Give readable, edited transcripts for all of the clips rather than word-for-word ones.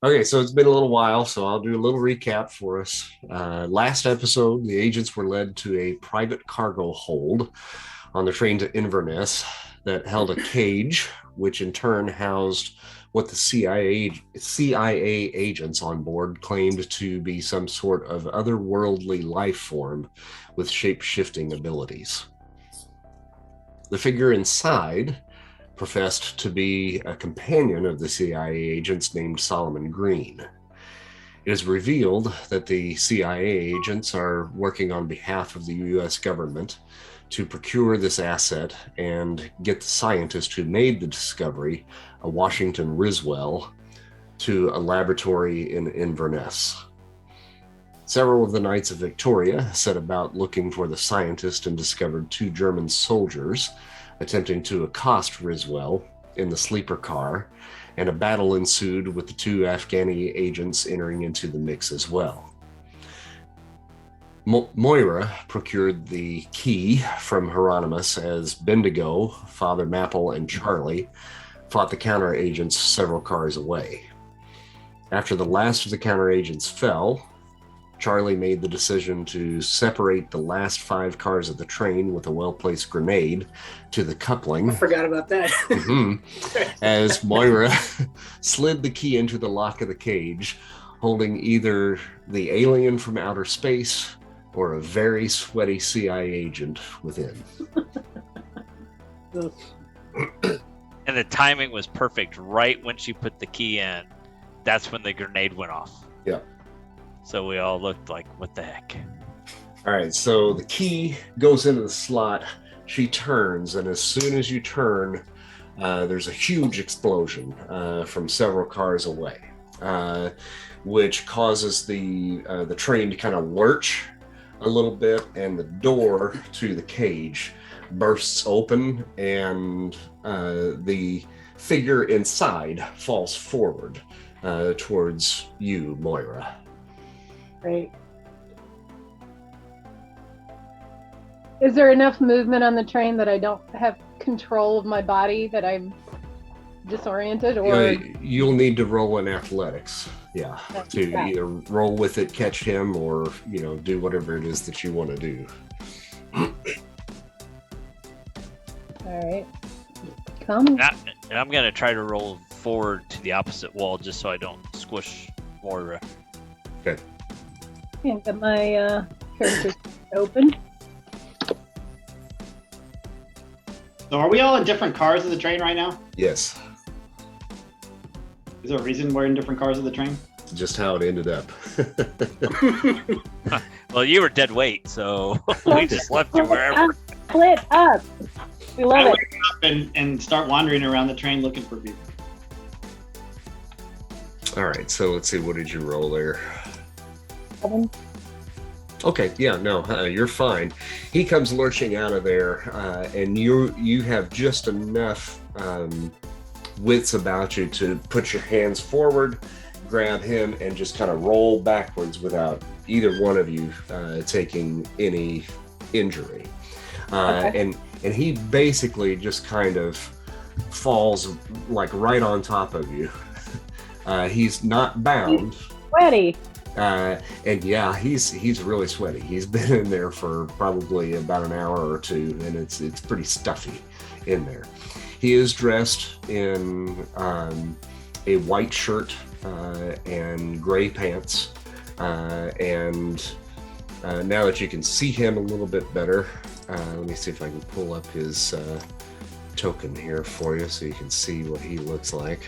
Okay, so it's been a little while, so I'll do a little recap for us. Last episode, the agents were led to a private cargo hold on the train to Inverness that held a cage, which in turn housed what the CIA agents on board claimed to be some sort of otherworldly life form with shape shifting abilities. The figure inside professed to be a companion of the CIA agents named Solomon Green. It is revealed that the CIA agents are working on behalf of the US government to procure this asset and get the scientist who made the discovery, a Washington Riswell, to a laboratory in Inverness. Several of the Knights of Victoria set about looking for the scientist and discovered two German soldiers attempting to accost Riswell in the sleeper car, and a battle ensued with the two Afghani agents entering into the mix as well. Moira procured the key from Hieronymus as Bendigo, Father Mapple, and Charlie fought the counter agents several cars away. After the last of the counter agents fell, Charlie made the decision to separate the last 5 cars of the train with a well-placed grenade to the coupling. I forgot about that. As Moira slid the key into the lock of the cage, holding either the alien from outer space or a very sweaty CIA agent within. And the timing was perfect. Right when she put the key in, that's when the grenade went off. Yeah. So we all looked like, what the heck? All right, so the key goes into the slot. She turns, and as soon as you turn, there's a huge explosion from several cars away, which causes the train to kind of lurch a little bit, and the door to the cage bursts open, and the figure inside falls forward towards you, Moira. Right. Is there enough movement on the train that I don't have control of my body, that I'm disoriented? Or you'll need to roll in athletics, to either roll with it, catch him, or do whatever it is that you want to do. All right. Come. And I'm going to try to roll forward to the opposite wall just so I don't squish Moira. Okay. Can't get my character open. So are we all in different cars of the train right now? Yes. Is there a reason we're in different cars of the train? Just how it ended up. Well, you were dead weight, so we just left you wherever. Split up. We love it. Wake up and start wandering around the train looking for people. All right, so let's see. What did you roll there? 7. Okay, yeah, no, you're fine. He comes lurching out of there, and you have just enough wits about you to put your hands forward, grab him, and just kind of roll backwards without either one of you taking any injury. Okay. And he basically just kind of falls like right on top of you. He's not bound. Sweaty. And yeah, he's really sweaty. He's been in there for probably about an hour or two, and it's pretty stuffy in there. He is dressed in a white shirt and gray pants, and now that you can see him a little bit better, let me see if I can pull up his token here for you so you can see what he looks like.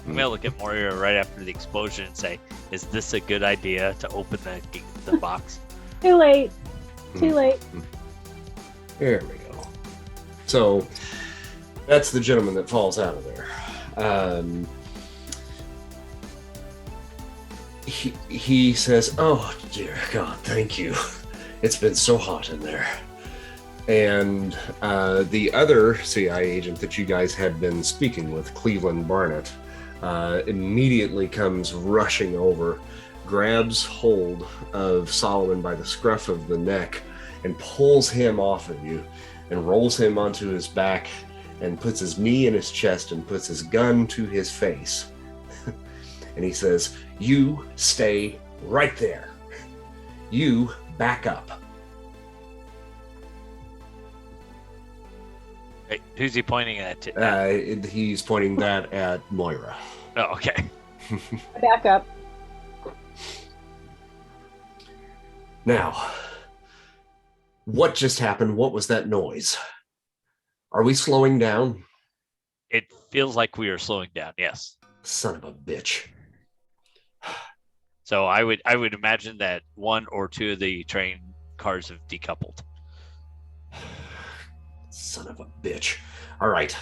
I'm gonna look at Moira right after the explosion and say, "Is this a good idea to open the box?" Too late. Too late. There we go. So that's the gentleman that falls out of there. He says, "Oh dear God, thank you. It's been so hot in there." And the other CIA agent that you guys had been speaking with, Cleveland Barnett, immediately comes rushing over, grabs hold of Solomon by the scruff of the neck, and pulls him off of you, and rolls him onto his back, and puts his knee in his chest, and puts his gun to his face. and he says, "You stay right there. You back up." Hey, who's he pointing at? He's pointing that at Moira. Oh, okay. Back up. Now, what just happened? What was that noise? Are we slowing down? It feels like we are slowing down. Yes. Son of a bitch. So I would imagine that one or two of the train cars have decoupled. Son of a bitch. All right.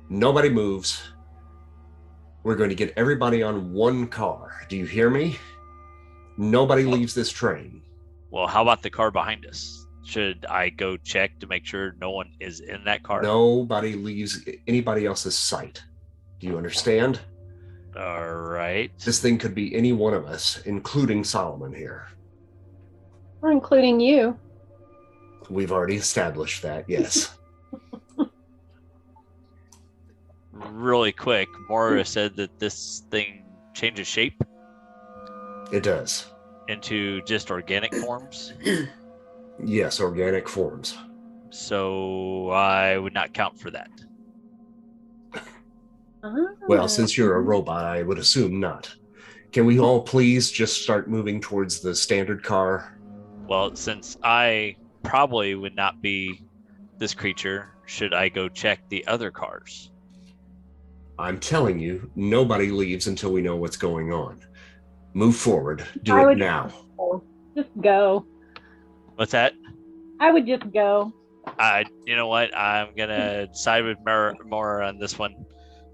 Nobody moves. We're going to get everybody on one car. Do you hear me? Nobody leaves this train. Well, how about the car behind us? Should I go check to make sure no one is in that car? Nobody leaves anybody else's sight. Do you understand? All right. This thing could be any one of us, including Solomon here. Or including you. We've already established that, yes. Really quick, Moira said that this thing changes shape It does. into just organic forms. Yes, organic forms. So I would not count for that. Well, since you're a robot, I would assume not. Can we all please just start moving towards the standard car? Well, since I probably would not be this creature, should I go check the other cars? I'm telling you, nobody leaves until we know what's going on. Move forward. Do I it would- now. Just go. What's that? I would just go. You know what? I'm gonna side with Moira on this one,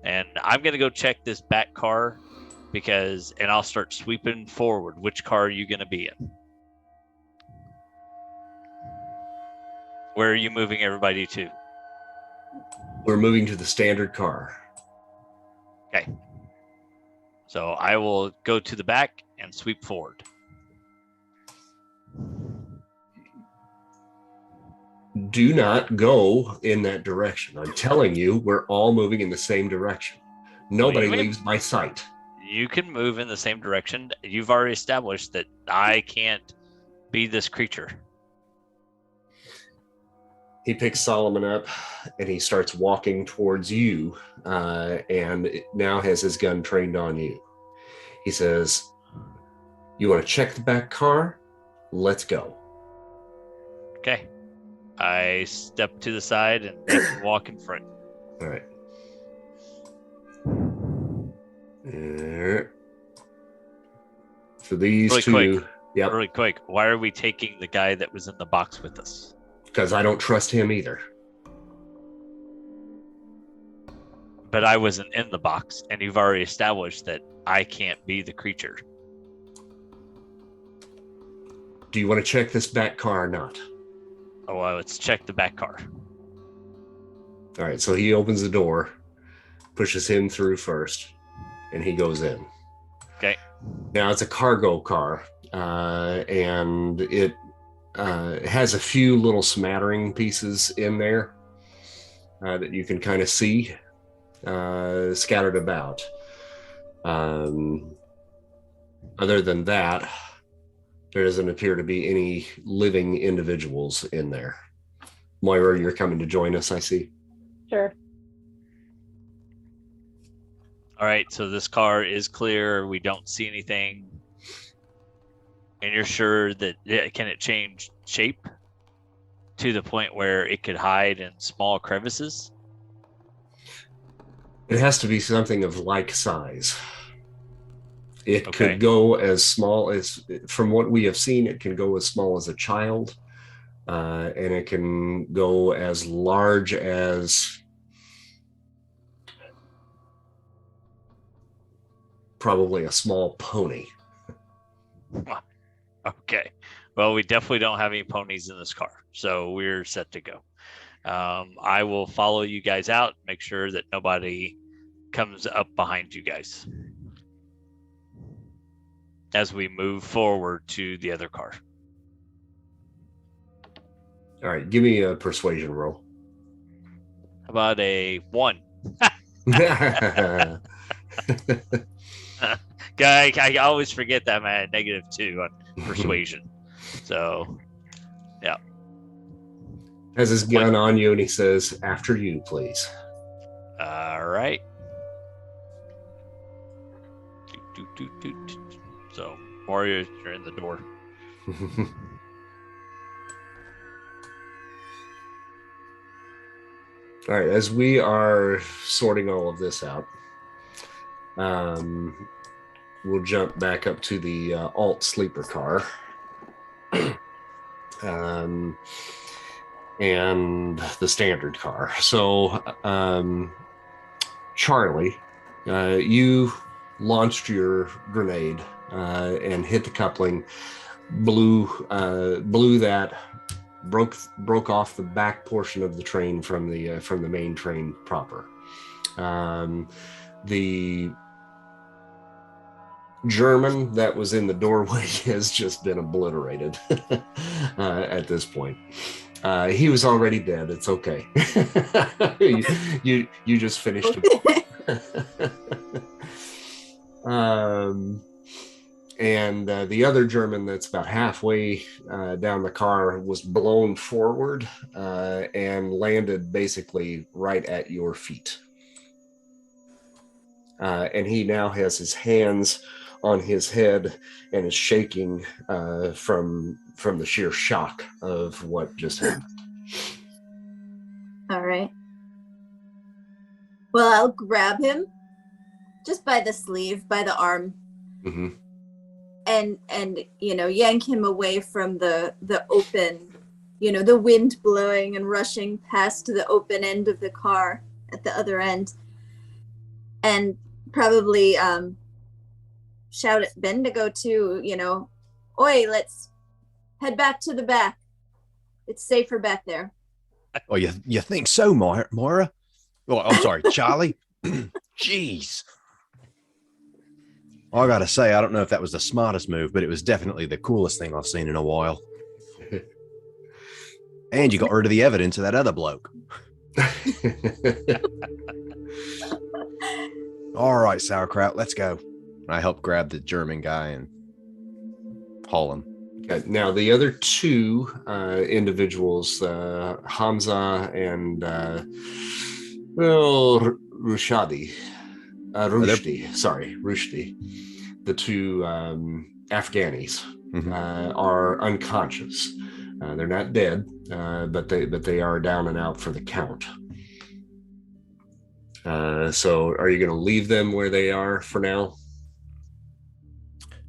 and I'm gonna go check this back car and I'll start sweeping forward. Which car are you gonna be in? Where are you moving everybody to? We're moving to the standard car. Okay. So I will go to the back and sweep forward. Do not go in that direction. I'm telling you, we're all moving in the same direction. Nobody Wait. leaves my sight. You can move in the same direction. You've already established that I can't be this creature. He picks Solomon up and he starts walking towards you, and now has his gun trained on you. He says, "You want to check the back car? Let's go." Okay. I step to the side and they can walk in front. All right. So these Really two, quick. yep, Really quick, why are we taking the guy that was in the box with us? because I don't trust him either. But I wasn't in the box, and you've already established that I can't be the creature. Do you want to check this back car or not? Oh, well, let's check the back car. All right, so he opens the door, pushes him through first, and he goes in. Okay. Now it's a cargo car, and it has a few little smattering pieces in there that you can kind of see scattered about. Other than that, there doesn't appear to be any living individuals in there. Moira, you're coming to join us, I see. Sure. All right, so this car is clear. We don't see anything. And you're sure that can it change shape to the point where it could hide in small crevices? It has to be something of like size. It Okay. could go as small as, from what we have seen, it can go as small as a child, and it can go as large as probably a small pony. Okay. Well, we definitely don't have any ponies in this car, so we're set to go. I will follow you guys out, make sure that nobody comes up behind you guys as we move forward to the other car. All right, give me a persuasion roll. How about a 1? I always forget that I'm at -2 on persuasion. So, yeah. Has his gun on you, and he says, "After you, please." All right. So, Mario, you're in the door. All right, as we are sorting all of this out, we'll jump back up to the alt sleeper car. And the standard car. So, Charlie, you launched your grenade and hit the coupling, blew that, broke off the back portion of the train from the main train proper. The German that was in the doorway has just been obliterated at this point. He was already dead. It's okay. you just finished it. And the other German that's about halfway down the car was blown forward and landed basically right at your feet. And he now has his hands on his head and is shaking from the sheer shock of what just happened. All right. Well, I'll grab him just by the sleeve, by the arm, Mm-hmm. and yank him away from the open, the wind blowing and rushing past the open end of the car at the other end, and probably shout at Bendigo too, "Oi, let's head back to the back. It's safer back there." Oh, you think so, Moira? Oh, I'm sorry, Charlie. Jeez. I gotta say, I don't know if that was the smartest move, but it was definitely the coolest thing I've seen in a while. And you got rid of the evidence of that other bloke. All right, sauerkraut, let's go. I help grab the German guy and haul him. Now, the other two individuals, Hamza and Rushdie, the two Afghanis are unconscious. They're not dead, but they are down and out for the count. So are you going to leave them where they are for now?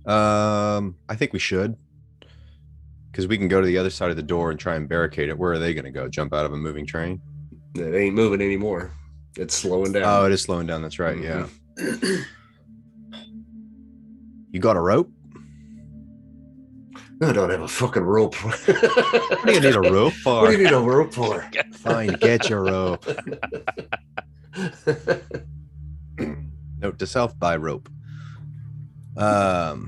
I think we should, because we can go to the other side of the door and try and barricade it. Where are they going to go? Jump out of a moving train? It ain't moving anymore. It's slowing down. Oh, it is slowing down. That's right. Mm-hmm. Yeah. You got a rope? I don't have a fucking rope. What do you need a rope for? What do you need a rope for? Fine, get your rope. Note to self, buy rope. Oh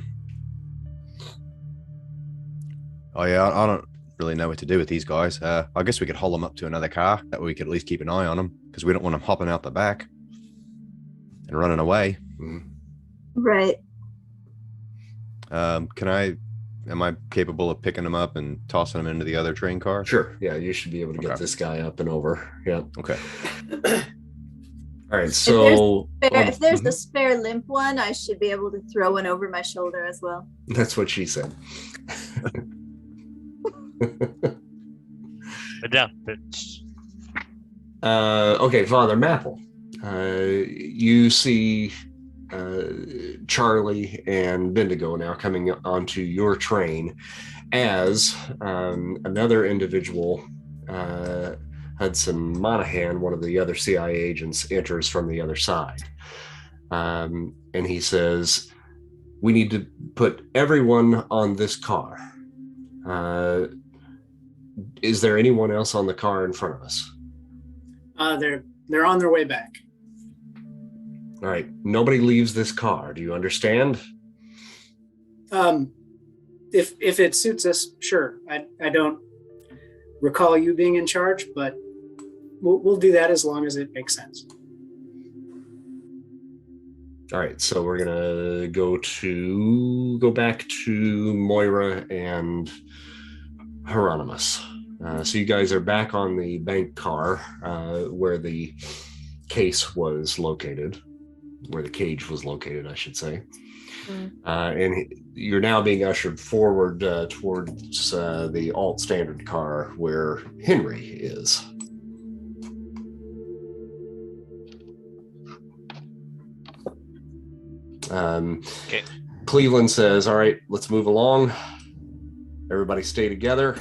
yeah, I don't really know what to do with these guys. I guess we could haul them up to another car. That way we could at least keep an eye on them, because we don't want them hopping out the back and running away. Right. Am I capable of picking them up and tossing them into the other train car? Sure. Yeah, you should be able to get this guy up and over. Yeah. Okay. All right. So if there's the spare limp one, I should be able to throw one over my shoulder as well. That's what she said. Down. Okay, Father Mapple. You see Charlie and Bendigo now coming onto your train as another individual, Hudson Monahan, one of the other CIA agents, enters from the other side. And he says, "We need to put everyone on this car. Is there anyone else on the car in front of us?" They're on their way back. All right. Nobody leaves this car. Do you understand? If it suits us, sure. I don't recall you being in charge, but we'll do that as long as it makes sense. All right, so we're gonna go back to Moira and Hieronymus. So you guys are back on the bank car where the case was located, where the cage was located, I should say. And you're now being ushered forward towards the alt standard car where Henry is. Okay. Cleveland says, all right, let's move along. Everybody stay together.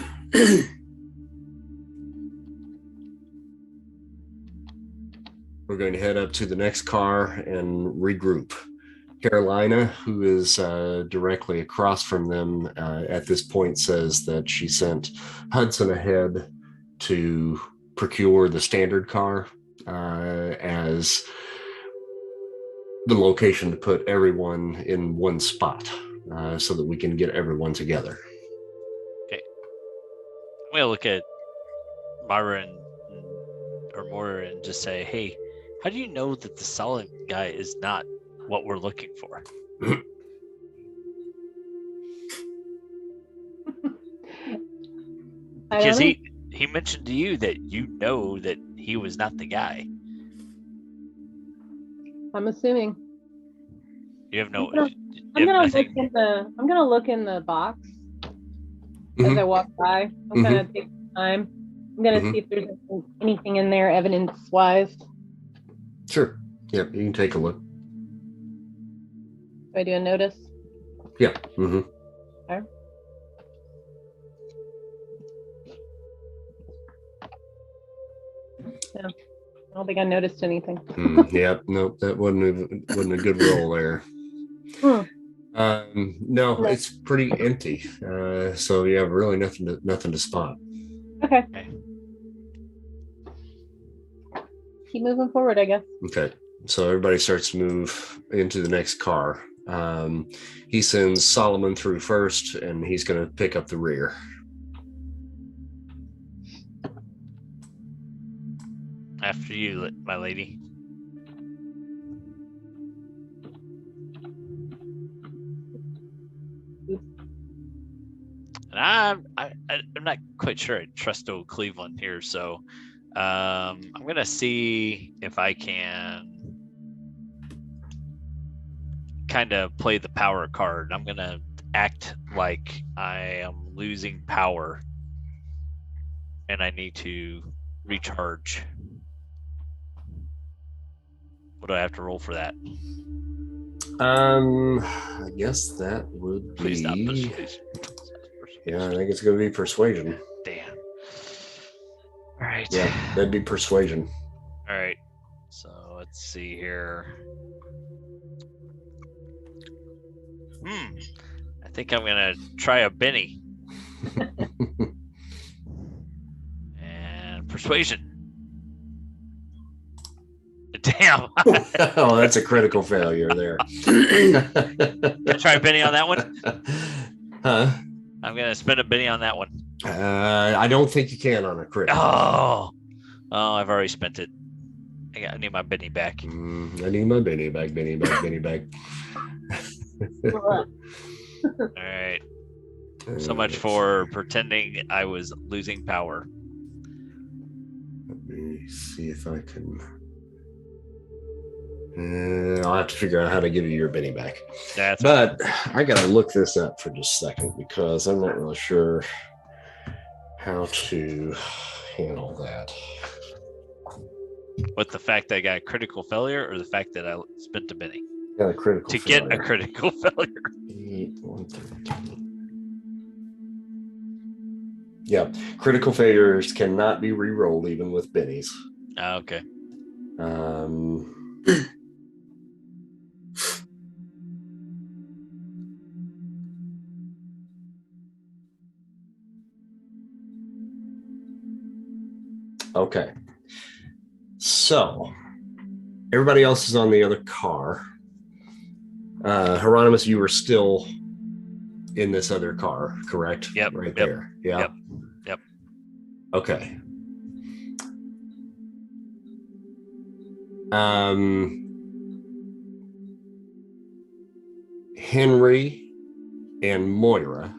We're going to head up to the next car and regroup. Carolina, who is directly across from them at this point, says that she sent Hudson ahead to procure the standard car as the location to put everyone in one spot so that we can get everyone together. Okay. I'm going to look at Moira and just say, hey, how do you know that the solid guy is not what we're looking for? Because he mentioned to you that you know that he was not the guy. I'm assuming. You have no. I'm gonna look in the box as I walk by. I'm gonna take time. I'm gonna see if there's anything in there evidence-wise. Sure. Yeah, you can take a look. Do I do a notice? Yeah. Okay. Yeah. I don't think I noticed anything. Yeah, nope, that wasn't a good roll there. No, it's pretty empty. So yeah, really nothing to spot. Okay. Keep moving forward, I guess. Okay. So everybody starts to move into the next car. He sends Solomon through first, and he's going to pick up the rear. After you, my lady. And I'm not quite sure I trust old Cleveland here, so I'm gonna see if I can kind of play the power card. I'm gonna act like I am losing power, and I need to recharge. What do I have to roll for that? I guess that would be. Please not persuasion. Yeah, I think it's going to be persuasion. Damn. All right. Yeah, that'd be persuasion. All right. So let's see here. I think I'm gonna try a Benny. And persuasion. Damn. Oh, that's a critical failure there. Try a Benny on that one? Huh? I'm going to spend a Benny on that one. I don't think you can on a crit. Oh, I've already spent it. I need my Benny back. I need my Benny back, Benny back. All right. So much for pretending I was losing power. Let me see if I can. I'll have to figure out how to give you your Benny back. But I gotta look this up for just a second because I'm not really sure how to handle that. With the fact that I got a critical failure, or the fact that I spent a Benny? Got a critical to failure. Get a critical failure. 8, 1, 13. Yeah, critical failures cannot be re-rolled even with bennies. Okay. Okay. So everybody else is on the other car. Hieronymus, you were still in this other car, correct? Yep. Right there. Yeah. Yep. Okay. Henry and Moira,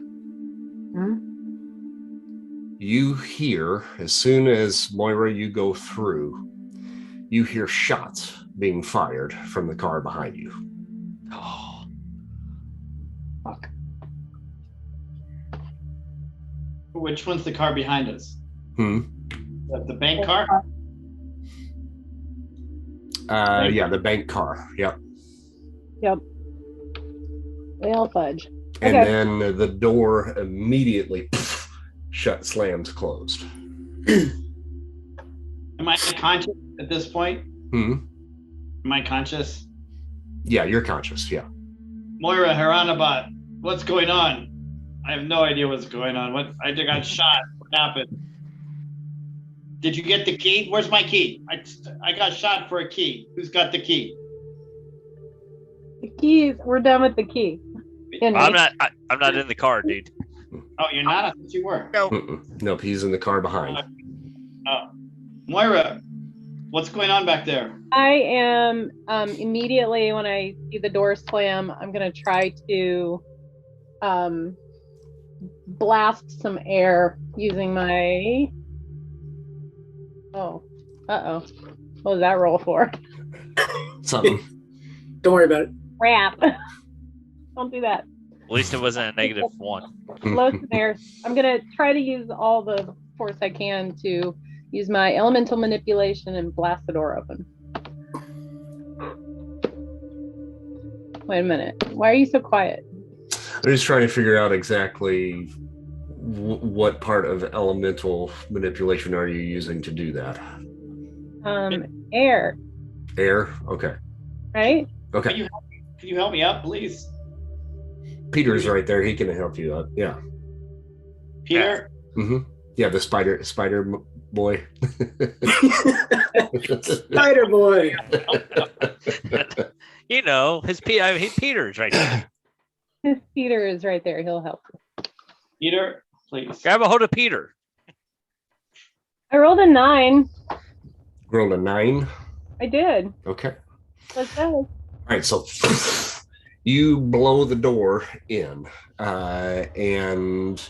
Hmm? you hear, as soon as Moira, you go through, you hear shots being fired from the car behind you. Oh, Fuck. Which one's the car behind us? The bank car? Yeah, the bank car. Yep. Yep. Well, fudge. And Okay. then the door immediately slams closed. Am I conscious at this point? Am I conscious? Yeah, you're conscious. Yeah. Moira, Haranabat, what's going on? I have no idea what's going on. I got shot. What happened? Did you get the key? Where's my key? I got shot for a key. Who's got the key? The keys. We're done with the key. Henry. I'm not in the car, dude. Oh, you're not? I thought you were. Nope, he's in the car behind. Oh. Moira, what's going on back there? I am immediately when I see the door slam, I'm gonna try to blast some air using my what was that roll for? Something. Don't worry about it. Crap. Don't do that. At least it wasn't a -1. Blow some air. I'm gonna try to use all the force I can to use my elemental manipulation and blast the door open. Wait a minute. Why are you so quiet? I'm just trying to figure out exactly what part of elemental manipulation are you using to do that? Air, Air? Okay. right? Okay. Can you help me out, please? Peter's right there. He can help you out. Yeah. Peter? Yeah, the spider boy. Spider boy. You know, Peter's right there. His Peter is right there. He'll help. Peter, please. Grab a hold of Peter. I rolled a 9. Rolled a 9. I did. Okay. Let's go. All right, so you blow the door in, and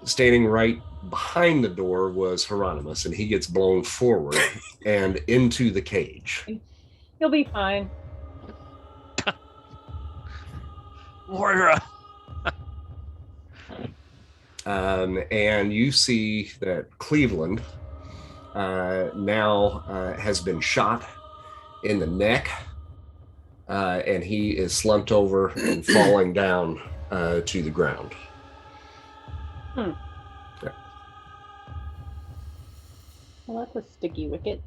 standing right behind the door was Hieronymus, and he gets blown forward and into the cage. He'll be fine. Moira. And you see that Cleveland now has been shot in the neck, and he is slumped over and falling down to the ground. Yeah. Well, that's a sticky wicket.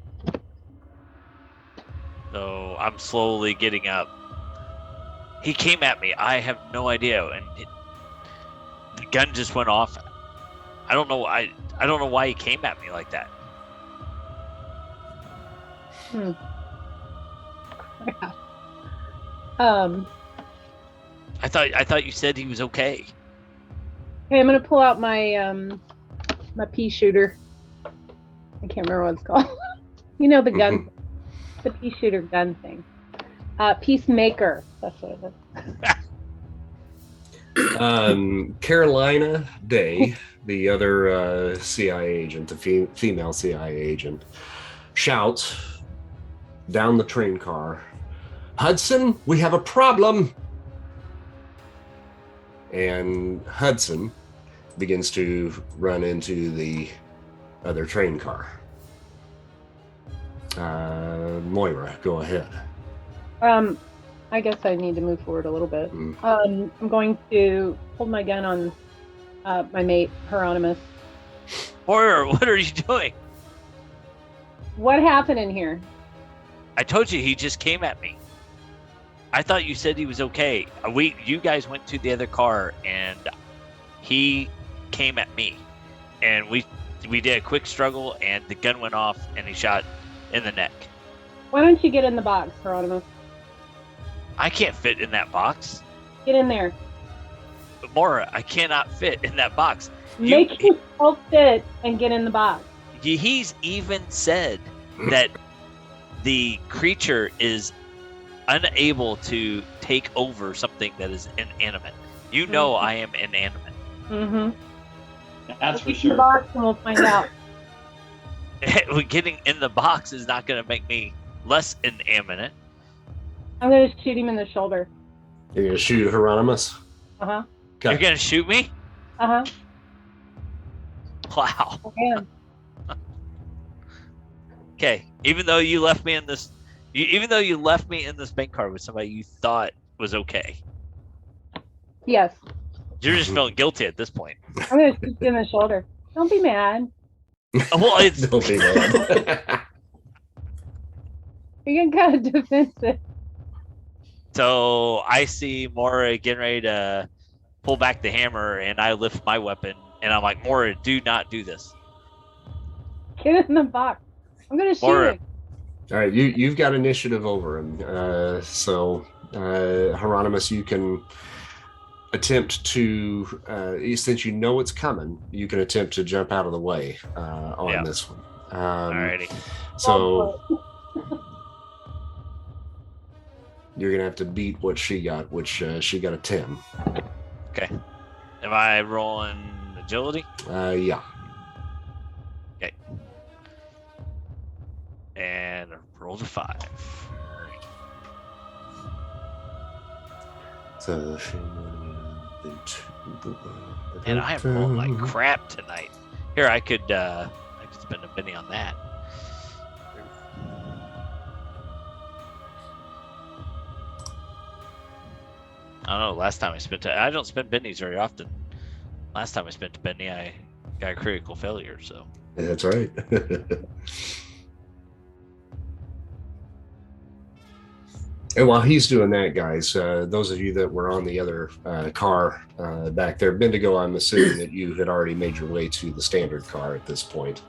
So I'm slowly getting up. He came at me. I have no idea, and the gun just went off. I don't know. I don't know why he came at me like that. I thought you said he was okay. Okay, I'm gonna pull out my my pea shooter. I can't remember what it's called. You know, the gun, the pea shooter gun thing. Peacemaker. That's what it is. Carolina Day, the other CIA agent, the female CIA agent, shouts down the train car, "Hudson, we have a problem!" And Hudson begins to run into the other train car. Moira, go ahead. I guess I need to move forward a little bit. I'm going to hold my gun on my mate, Hieronymus. Moira, what are you doing? What happened in here? I told you he just came at me. I thought you said he was okay. You guys went to the other car and he came at me, and we did a quick struggle and the gun went off and he shot in the neck. Why don't you get in the box, Hieronymus? I can't fit in that box. Get in there. But Moira, I cannot fit in that box. Make yourself fit and get in the box. He's even said that the creature is unable to take over something that is inanimate. You know I am inanimate. Mm-hmm. That's for The sure. box and we'll find out. Getting in the box is not going to make me less inanimate. I'm gonna shoot him in the shoulder. You're gonna shoot Hieronymus? Uh-huh. Okay. You're going to shoot me? Uh-huh. Wow. Yeah. Okay. Even though you left me in this bank card with somebody you thought was okay, Yes. you're just feeling guilty at this point. I'm gonna shoot you in the shoulder. Don't be mad. Well, it's Don't be mad. You're getting kind of defensive. so I see Mora getting ready to pull back the hammer, and I lift my weapon, and I'm like, Mora, do not do this. Get in the box. I'm gonna shoot Mora. him. All right, you've got initiative over him. So Hieronymus, you can attempt to, since you know it's coming, you can attempt to jump out of the way on this one. Alrighty. So you're gonna have to beat what she got, which she got a 10. Okay. Am I rolling agility? Yeah. Okay. And I rolled a 5. So And I have rolled like crap tonight. Here, I could spend a penny on that. I don't know. Last time I don't spend pennies very often. Last time I spent a penny, I got a critical failure. So That's right. And while he's doing that, guys, those of you that were on the other car back there, Bendigo, I'm assuming that you had already made your way to the standard car at this point.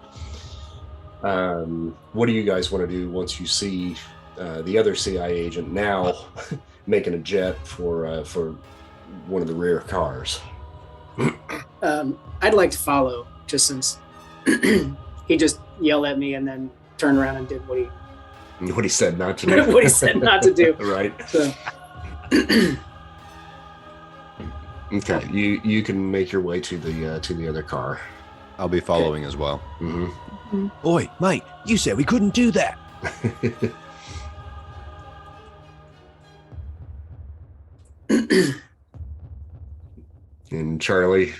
What do you guys want to do once you see the other CI agent now making a jet for one of the rear cars? I'd like to follow, just since he just yelled at me and then turned around and did what he said not to do. what he said not to do. Right. So. Okay, you can make your way to the other car. I'll be following as well. Mm-hmm. Oi, mate, you said we couldn't do that. And Charlie.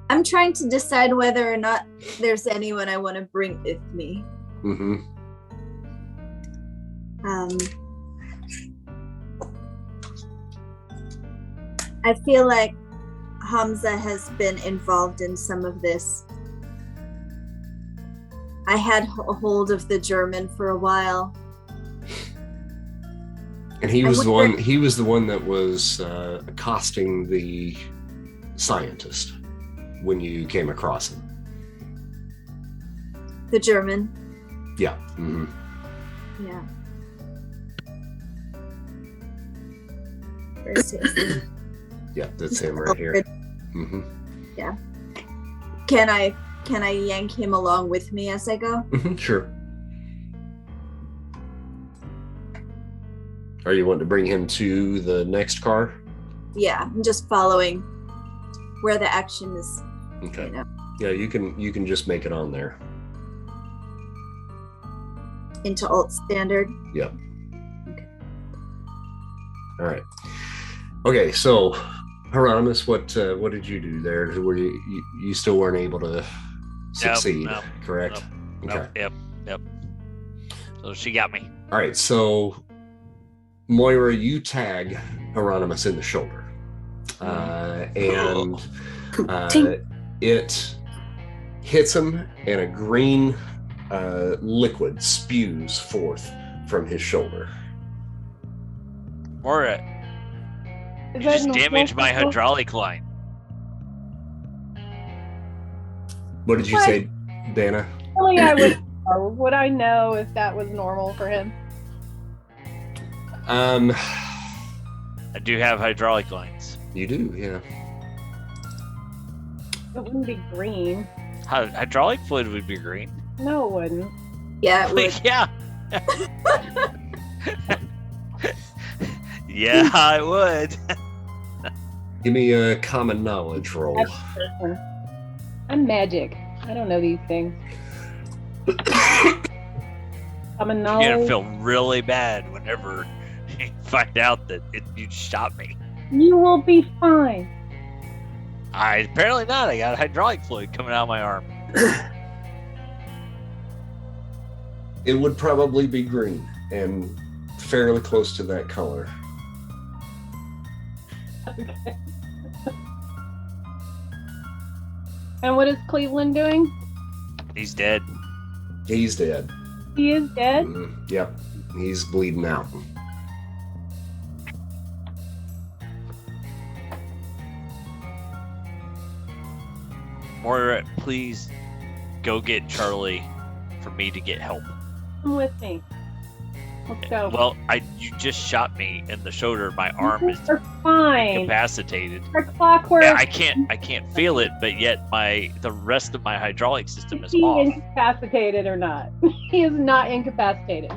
I'm trying to decide whether or not there's anyone I want to bring with me. Mm-hmm. I feel like Hamza has been involved in some of this. I had a hold of the German for a while. And he was the one. He was the one that was accosting the scientist when you came across him. The German. Yeah. Mm-hmm. Yeah. Where is he? Yeah, that's him right here. Mm-hmm. Yeah. Can I yank him along with me as I go? Mm-hmm, sure. Are you wanting to bring him to the next car? Yeah, I'm just following where the action is. Okay. You know, Yeah, you can just make it on there. into alt standard. Yep. Okay. All right. Okay, so Hieronymus, what did you do there? Were you still weren't able to succeed? No, correct? no, Okay. Yep. So she got me. All right, so Moira, you tag Hieronymus in the shoulder, and it hits him, and a green liquid spews forth from his shoulder. Mora, you just damaged my hydraulic line. What did you say, Dana? Only I would know. Would I know if that was normal for him? I do have hydraulic lines. You do, yeah. It wouldn't be green. Hydraulic fluid would be green. No, it wouldn't. Yeah, it would. Yeah. Yeah, it would. Give me a common knowledge roll. I'm magic. I don't know these things. Common You're knowledge. gonna feel really bad whenever you find out that you shot me. You will be fine. Apparently not. I got hydraulic fluid coming out of my arm. It would probably be green and fairly close to that color. Okay. And what is Cleveland doing? He's dead. He's dead. He is dead? Yep. He's bleeding out. Moira, please go get Charlie for me to get help. Come with me. Let's go. Well, you just shot me in the shoulder. My arm is We're fine. incapacitated. Our clockwork. Yeah, I can't feel it, but yet the rest of my hydraulic system is Is he off. incapacitated or not? He is not incapacitated.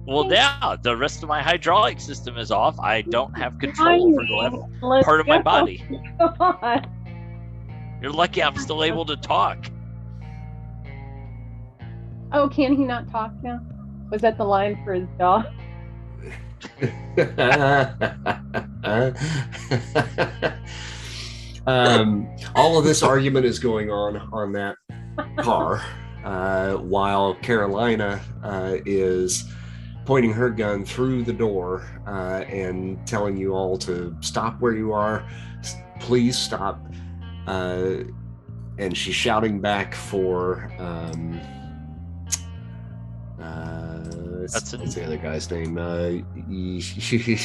Well, yeah, the rest of my hydraulic system is off. I don't have control Fine. over the level Let's part of my go. body. Come on. You're lucky I'm still able to talk. Oh, can he not talk now? Was that the line for his dog? All of this argument is going on that car, while Carolina is pointing her gun through the door and telling you all to stop where you are. Please stop. And she's shouting back for what's the other guy's name?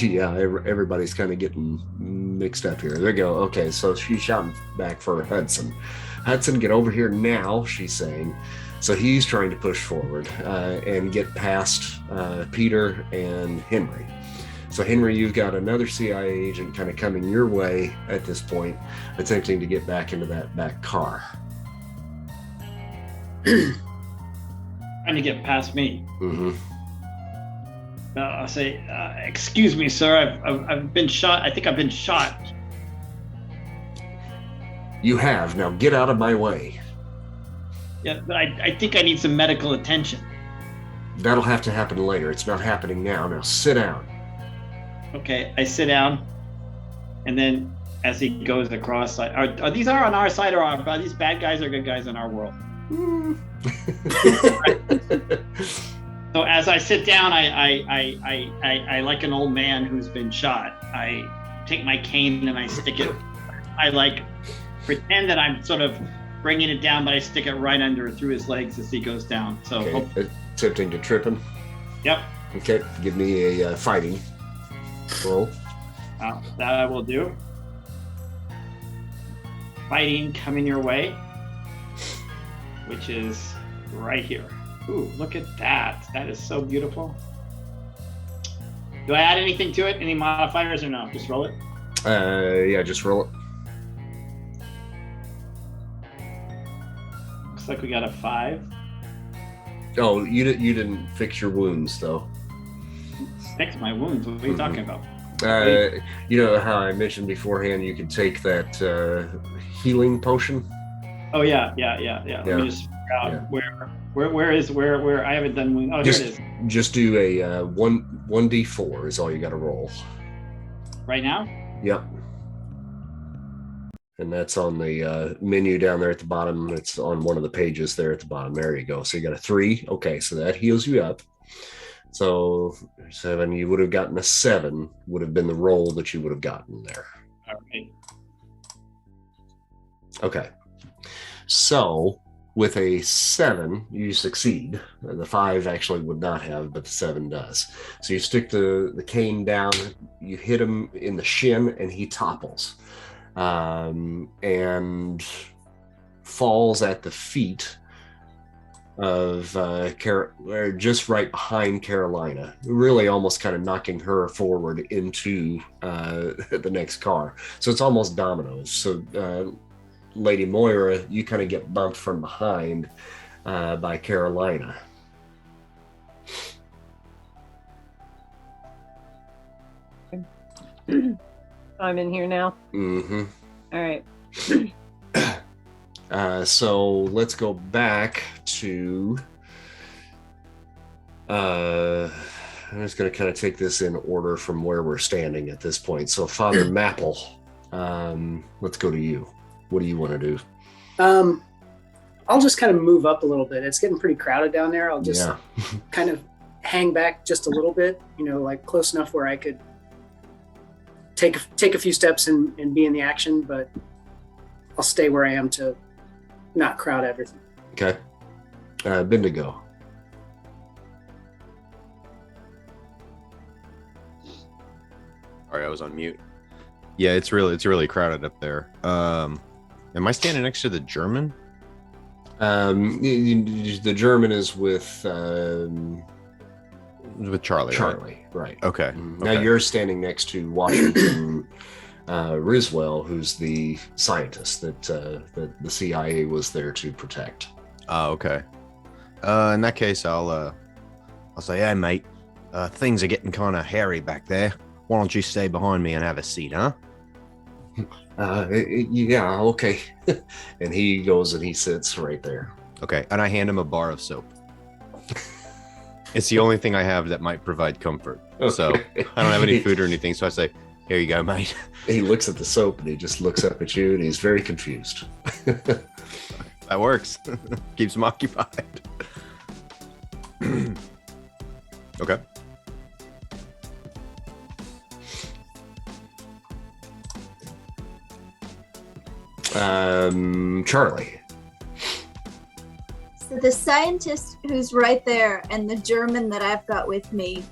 Yeah, everybody's kind of getting mixed up here. There we go. Okay, so she's shouting back for Hudson. Hudson, get over here now, she's saying. So he's trying to push forward and get past Peter and Henry. So Henry, you've got another CIA agent kind of coming your way at this point, attempting to get back into that back car. Trying to get past me. Mm-hmm. I'll say, excuse me, sir. I've been shot. I think I've been shot. You have. Now get out of my way. Yeah, but I think I need some medical attention. That'll have to happen later. It's not happening now. Now sit down. Okay, I sit down, and then as he goes across, are these on our side, or are these bad guys or good guys in our world? So as I sit down, I like an old man who's been shot. I take my cane and I stick it. I pretend that I'm sort of bringing it down, but I stick it right under through his legs as he goes down. So okay. Attempting to trip him. Yep. Okay, give me a fighting roll. That I will do. Fighting coming your way, which is right here. Ooh, look at that. That is so beautiful. Do I add anything to it? Any modifiers or no? Just roll it? Yeah, just roll it. Looks like we got a 5. Oh, you didn't fix your wounds, though. Fix my wounds? What are you talking about? You know how I mentioned beforehand you could take that healing potion? Oh, yeah. Let me just figure out where I haven't done wounds. Oh, here it is. Just do a 1d4 is all you got to roll. Right now? Yep. And that's on the menu down there at the bottom. It's on one of the pages there at the bottom. There you go. So you got a 3. Okay, so that heals you up. So 7, you would have gotten a 7, would have been the roll that you would have gotten there. All right. Okay. So with a 7, you succeed. The 5 actually would not have, but the 7 does. So you stick the cane down, you hit him in the shin, and he topples. And falls at the feet of just right behind Carolina, really almost kind of knocking her forward into the next car. So it's almost dominoes. So Lady Moira, you kind of get bumped from behind by Carolina. I'm in here now. Mm-hmm. All right. So let's go back to. I'm just going to kind of take this in order from where we're standing at this point. So, Father Mapple, let's go to you. What do you want to do? I'll just kind of move up a little bit. It's getting pretty crowded down there. I'll just Yeah. kind of hang back just a little bit, like close enough where I could take a few steps and be in the action, but I'll stay where I am to not crowd everything. Okay. Bendigo. Sorry, I was on mute. Yeah, it's really crowded up there. Am I standing next to the German? The German is with Charlie. Charlie, right? Okay. Now you're standing next to Washington Riswell, who's the scientist that the CIA was there to protect. Oh, okay. In that case, I'll say, hey, mate, things are getting kind of hairy back there. Why don't you stay behind me and have a seat, huh? Yeah, okay. And he goes and he sits right there. Okay, and I hand him a bar of soap. It's the only thing I have that might provide comfort. Okay. So I don't have any food or anything, so I say, here you go, mate. He looks at the soap and he just looks up at you and he's very confused. That works. Keeps him occupied. Okay. Charlie. So the scientist who's right there and the German that I've got with me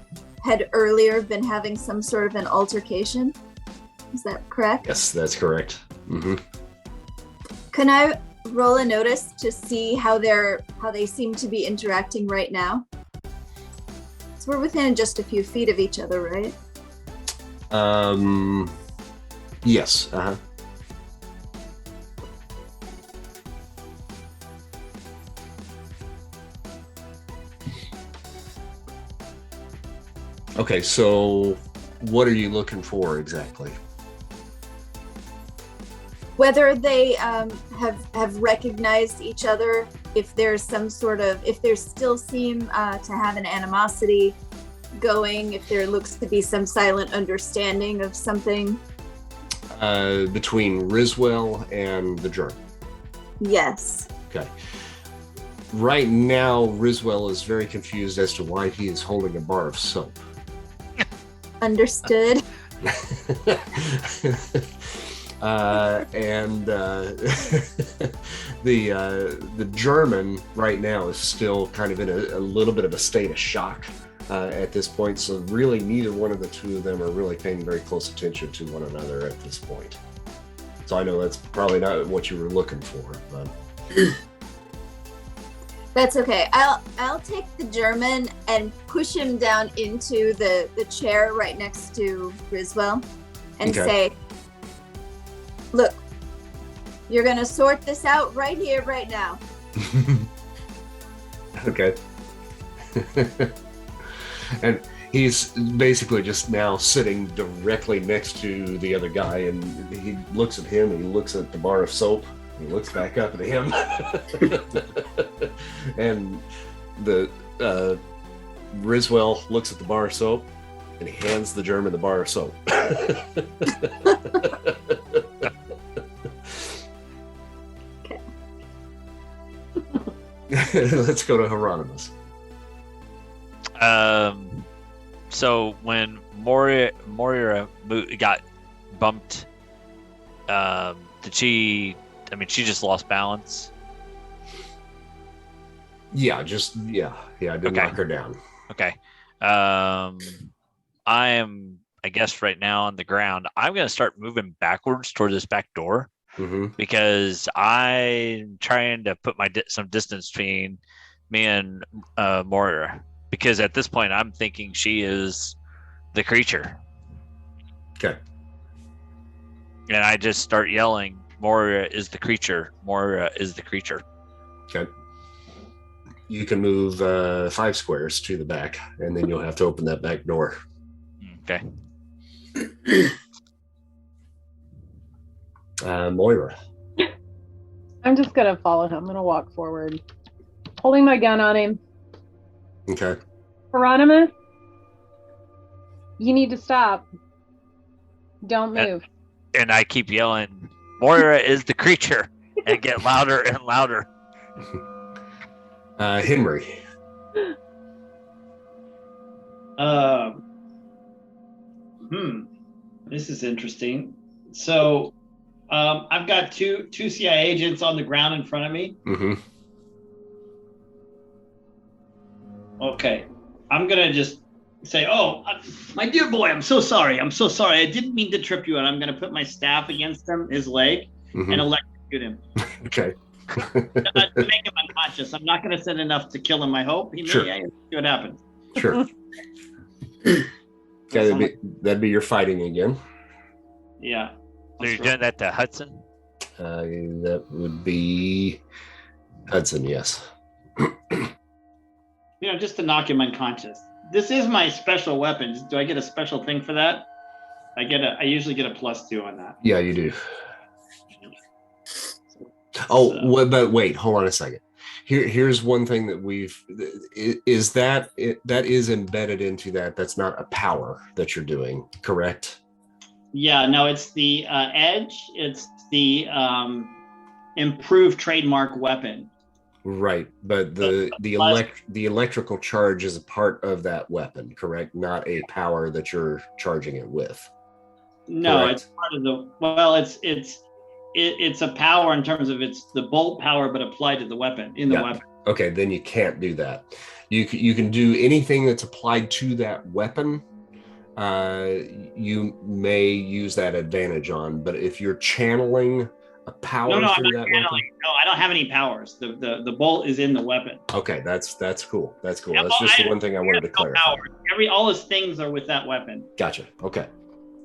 had earlier been having some sort of an altercation. Is that correct? Yes, that's correct. Mm-hmm. Can I roll a notice to see how they seem to be interacting right now? So we're within just a few feet of each other, right? Yes. Uh-huh. Okay, so what are you looking for exactly? Whether they have recognized each other, if there's still seem to have an animosity going, if there looks to be some silent understanding of something. Between Riswell and the German. Yes. Okay. Right now, Riswell is very confused as to why he is holding a bar of soap. Understood. The German right now is still kind of in a little bit of a state of shock at this point. So really, neither one of the two of them are really paying very close attention to one another at this point. So I know that's probably not what you were looking for, but. That's okay. I'll take the German and push him down into the chair right next to Riswell and say, look, you're going to sort this out right here, right now. Okay. And he's basically just now sitting directly next to the other guy, and he looks at him, and he looks at the bar of soap. He looks back up at him, and the Riswell looks at the bar of soap, and he hands the German the bar of soap. Okay. Let's go to Hieronymus. So when Moira got bumped, did she? I mean, she just lost balance. Yeah, I did knock her down. Okay. I am, I guess, right now on the ground. I'm going to start moving backwards toward this back door because I'm trying to put some distance between me and Moira. Because at this point, I'm thinking she is the creature. Okay. And I just start yelling, Moira is the creature. Moira is the creature. Okay. You can move 5 squares to the back, and then you'll have to open that back door. Okay. Moira. I'm just gonna follow him. I'm gonna walk forward, holding my gun on him. Okay. Hieronymus, you need to stop. Don't move. And I keep yelling, Moira is the creature, and get louder and louder. Henry. This is interesting. So, I've got two CIA agents on the ground in front of me. Mm-hmm. Okay, I'm gonna just say, "Oh, my dear boy, I'm so sorry. I'm so sorry. I didn't mean to trip you." And I'm gonna put my staff against his leg and electrocute him. Okay. To make him unconscious. I'm not gonna send enough to kill him. I hope he may. Sure. See what happens. Sure. Okay, that'd be your fighting again. Yeah. So you're doing that to Hudson? That would be Hudson, yes. Just to knock him unconscious. This is my special weapon. Do I get a special thing for that? I usually get a +2 on that. Yeah, you do. But wait, hold on a second. Here's one thing that that is embedded into that. That's not a power that you're doing, correct? Yeah, no, it's the edge. It's the improved trademark weapon. Right, but the electrical charge is a part of that weapon, correct? Not a power that you're charging it with. No, correct? It's part of the. Well, it's a power in terms of it's the bolt power, but applied to the weapon weapon. Okay, then you can't do that. You can do anything that's applied to that weapon. You may use that advantage on, but if you're channeling a power through that weapon, no, I don't have any powers. The bolt is in the weapon. Okay, that's cool. That's cool. Yeah, that's just the one thing I wanted to clarify. Powers. All his things are with that weapon. Gotcha. Okay.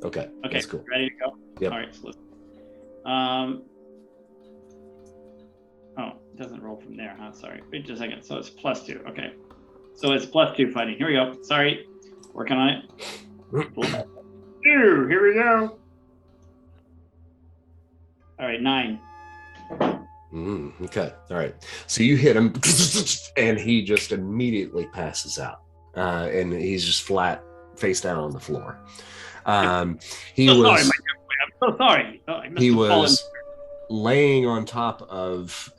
That's cool. Ready to go? Yep. All right. So it doesn't roll from there, huh? Sorry. Wait just a second. So it's +2. Okay. So it's +2 fighting. Here we go. Sorry. Working on it. Here we go. All right, 9. Okay. All right. So you hit him, and he just immediately passes out, and he's just flat, face down on the floor. He was. Sorry, my dear boy. I'm so sorry. He was laying on top of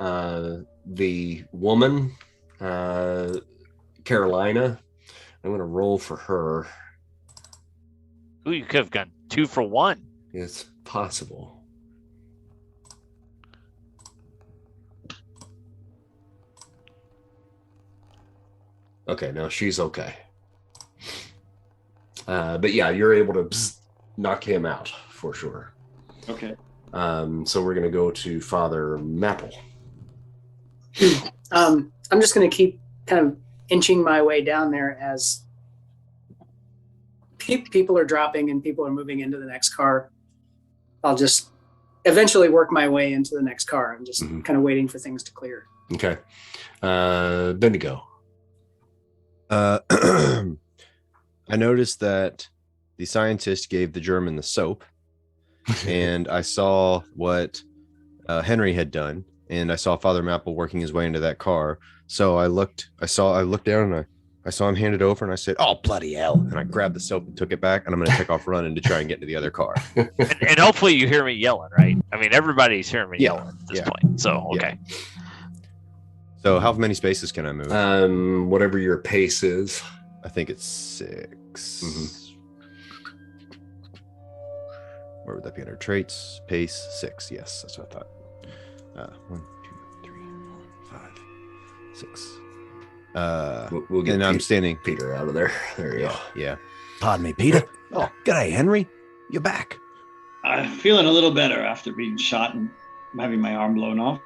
the woman, Carolina. I'm going to roll for her. Ooh, you could have gone 2 for 1. It's possible. Okay, now she's okay. But yeah, you're able to knock him out for sure. Okay. So we're going to go to Father Maple. I'm just going to keep kind of inching my way down there as people are dropping and people are moving into the next car. I'll just eventually work my way into the next car. I'm just kind of waiting for things to clear. Okay. Bendigo. I noticed that the scientist gave the German the soap, and I saw what Henry had done, and I saw Father Maple working his way into that car. So I looked down and I saw him hand it over, and I said, "Oh, bloody hell!" And I grabbed the soap and took it back, and I'm going to take off running to try and get into the other car. and hopefully you hear me yelling, right? I mean, everybody's hearing me yelling at this point. So okay. Yeah. So how many spaces can I move? Whatever your pace is. I think it's 6. Where would that be under traits? Pace 6. Yes, that's what I thought. 1, 2, 3, 4, 5, 6. We'll get and I'm standing Peter out of there. There you go. Yeah. Pardon me, Peter. Oh, g'day, Henry. You're back. I'm feeling a little better after being shot and having my arm blown off.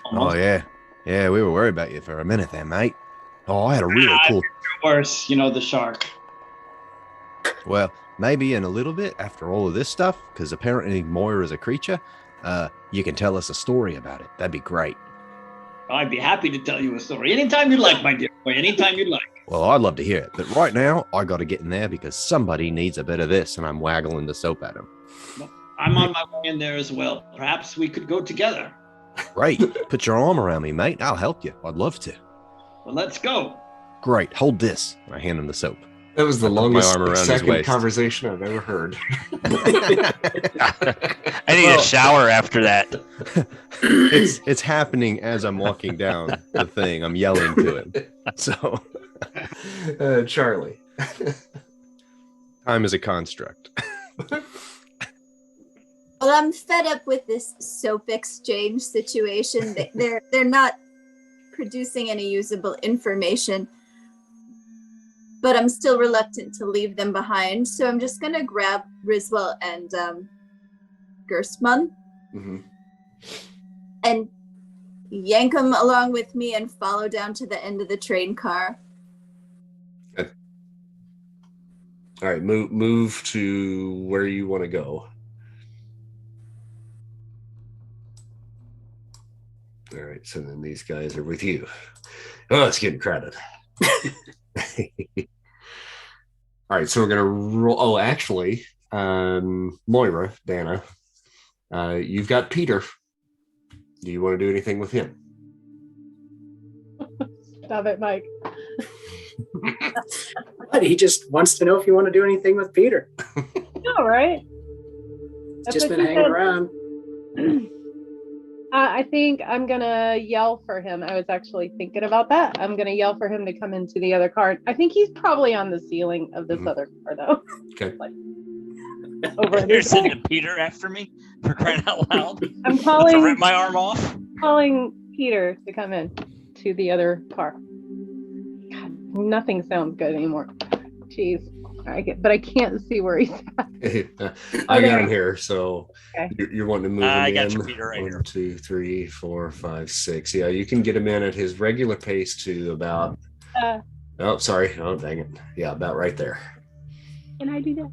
Almost. Oh yeah. Yeah, we were worried about you for a minute there, mate. Oh, I had a really cool. Worse, the shark. Well, maybe in a little bit after all of this stuff, because apparently Moira is a creature. you can tell us a story about it. That'd be great. I'd be happy to tell you a story anytime you'd like, my dear boy. Anytime you'd like. Well, I'd love to hear it. But right now, I got to get in there because somebody needs a bit of this, and I'm waggling the soap at him. I'm on my way in there as well. Perhaps we could go together. Great. Put your arm around me, mate. I'll help you. I'd love to. Well, let's go. Great. Hold this. I hand him the soap. That was the I put my longest arm around his second waist. conversation I've ever heard. I need a shower after that. It's happening as I'm walking down the thing. I'm yelling to him. So Charlie. time is a construct. Well, I'm fed up with this soap exchange situation. They're not producing any usable information, but I'm still reluctant to leave them behind. So I'm just gonna grab Riswell and Gerstmann Mm-hmm. and yank them along with me and follow down to the end of the train car. All right, move to where you want to go. All right, so then these guys are with you. Oh, it's getting crowded. All right, so we're gonna roll. Oh, actually, Moira, Dana, you've got Peter. Do you want to do anything with him? Stop it, Mike. But he just wants to know if you want to do anything with Peter. All right. He's just been hanging around. I think I'm gonna yell for him. I was actually thinking about that. I'm gonna yell for him to come into the other car. I think he's probably on the ceiling of this other car, though. Okay. Like, over You're his sending Peter after me for crying out loud. I'm To rip my arm off. calling Peter to come in to the other car. God, nothing sounds good anymore. Jeez. But I can't see where he's at. I got him here, so Okay. you're wanting to move him I in. got you, Peter, right 1, here. 2, 3, 4, 5, 6. Yeah, you can get him in at his regular pace to about. Oh, sorry. Oh, dang it. Yeah, about right there. Can I do that?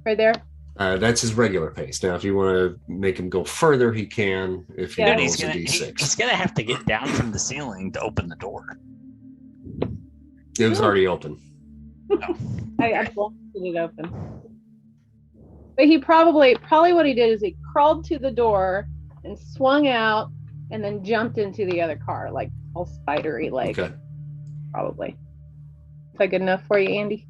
Right there? That's his regular pace. Now, if you want to make him go further, he can. If he Yeah. Dude, rolls a he's d6, gonna have to get down from the ceiling to open the door. it was already open. I blasted it open. But he probably what he did is he crawled to the door and swung out and then jumped into the other car, like all spidery, like Okay. probably. Is that good enough for you, Andy?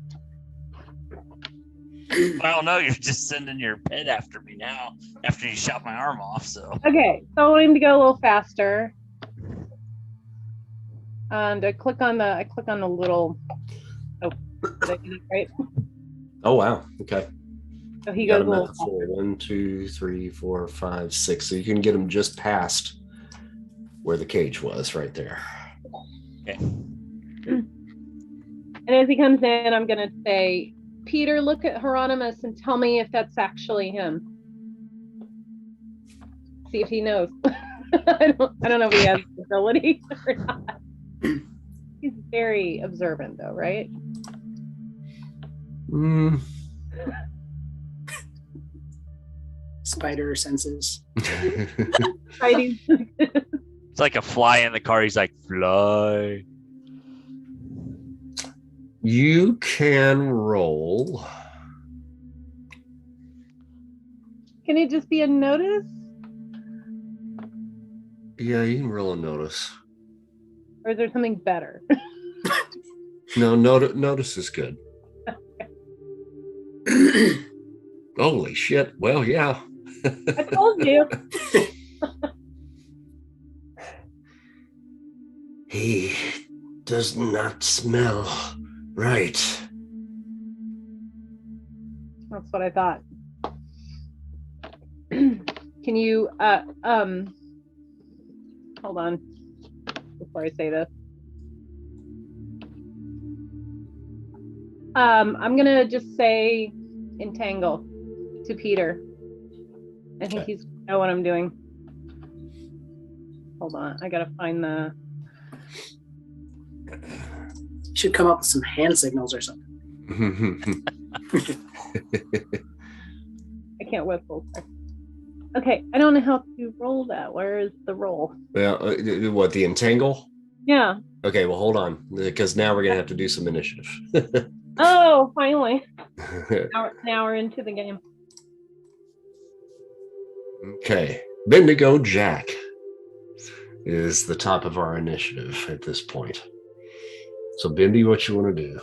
I don't know. You're just sending your pet after me now. After you shot my arm off, so Okay, so I want him to go a little faster. And I click on the little. Oh, did I do that right? Oh, wow. Okay. So he Got goes a him little at 4. 1, 2, 3, 4, 5, 6. So you can get him just past where the cage was, right there. okay. And as he comes in, I'm gonna say, Peter, look at Hieronymus and tell me if that's actually him. See if he knows. I don't know if he has the ability or not. He's very observant though, right? Mm. Spider senses. Right? It's like a fly in the car. He's like, fly. You can roll. Can it just be a notice? Yeah, you can roll a notice. Or is there something better? No, notice is good. Holy shit. Well, yeah. I told you. He does not smell right. That's what I thought. Can you hold on before I say this. I'm gonna just say entangle to Peter. I think he's know what I'm doing. Hold on, I gotta find the. Should come up with some hand signals or something. I can't whistle. Okay, I don't know how to roll that. Where is the roll? Well, what, the entangle? Yeah. Okay, well, hold on, because now we're going to have to do some initiative. Oh, finally. Now we're into the game. Okay, Bendigo Jack is the top of our initiative at this point. So, Bendy, what you want to do?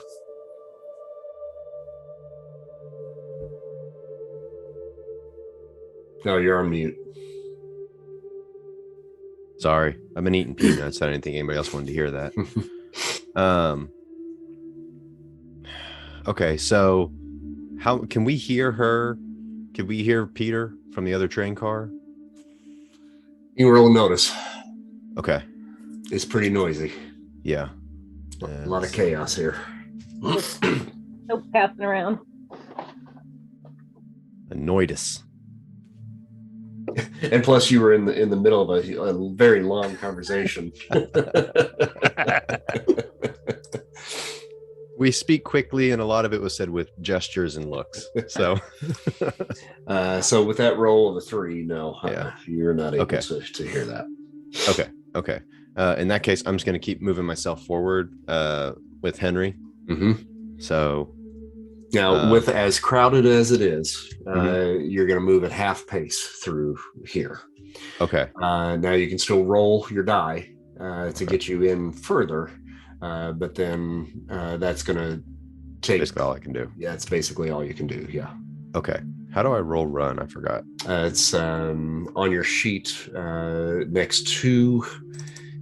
No, you're on mute. Sorry, I've been eating peanuts. I didn't think anybody else wanted to hear that. Okay, so how can we hear her? Can we hear Peter from the other train car? You roll a notice. Okay. It's pretty noisy. Yeah. A lot of chaos here. No passing around. Annoyed us. And plus, you were in the middle of a very long conversation. We speak quickly, and a lot of it was said with gestures and looks. So, so with that roll of a 3, no, yeah, you're not able Okay. to hear that. Okay. In that case, I'm just going to keep moving myself forward with Henry. Mm-hmm. So Now, with as crowded as it is, Mhm. you're going to move at half pace through here. Okay. Now you can still roll your die to get you in further, but then that's going to take. Basically all I can do. Yeah, it's basically all you can do. Yeah. Okay. How do I roll run? I forgot. It's on your sheet next to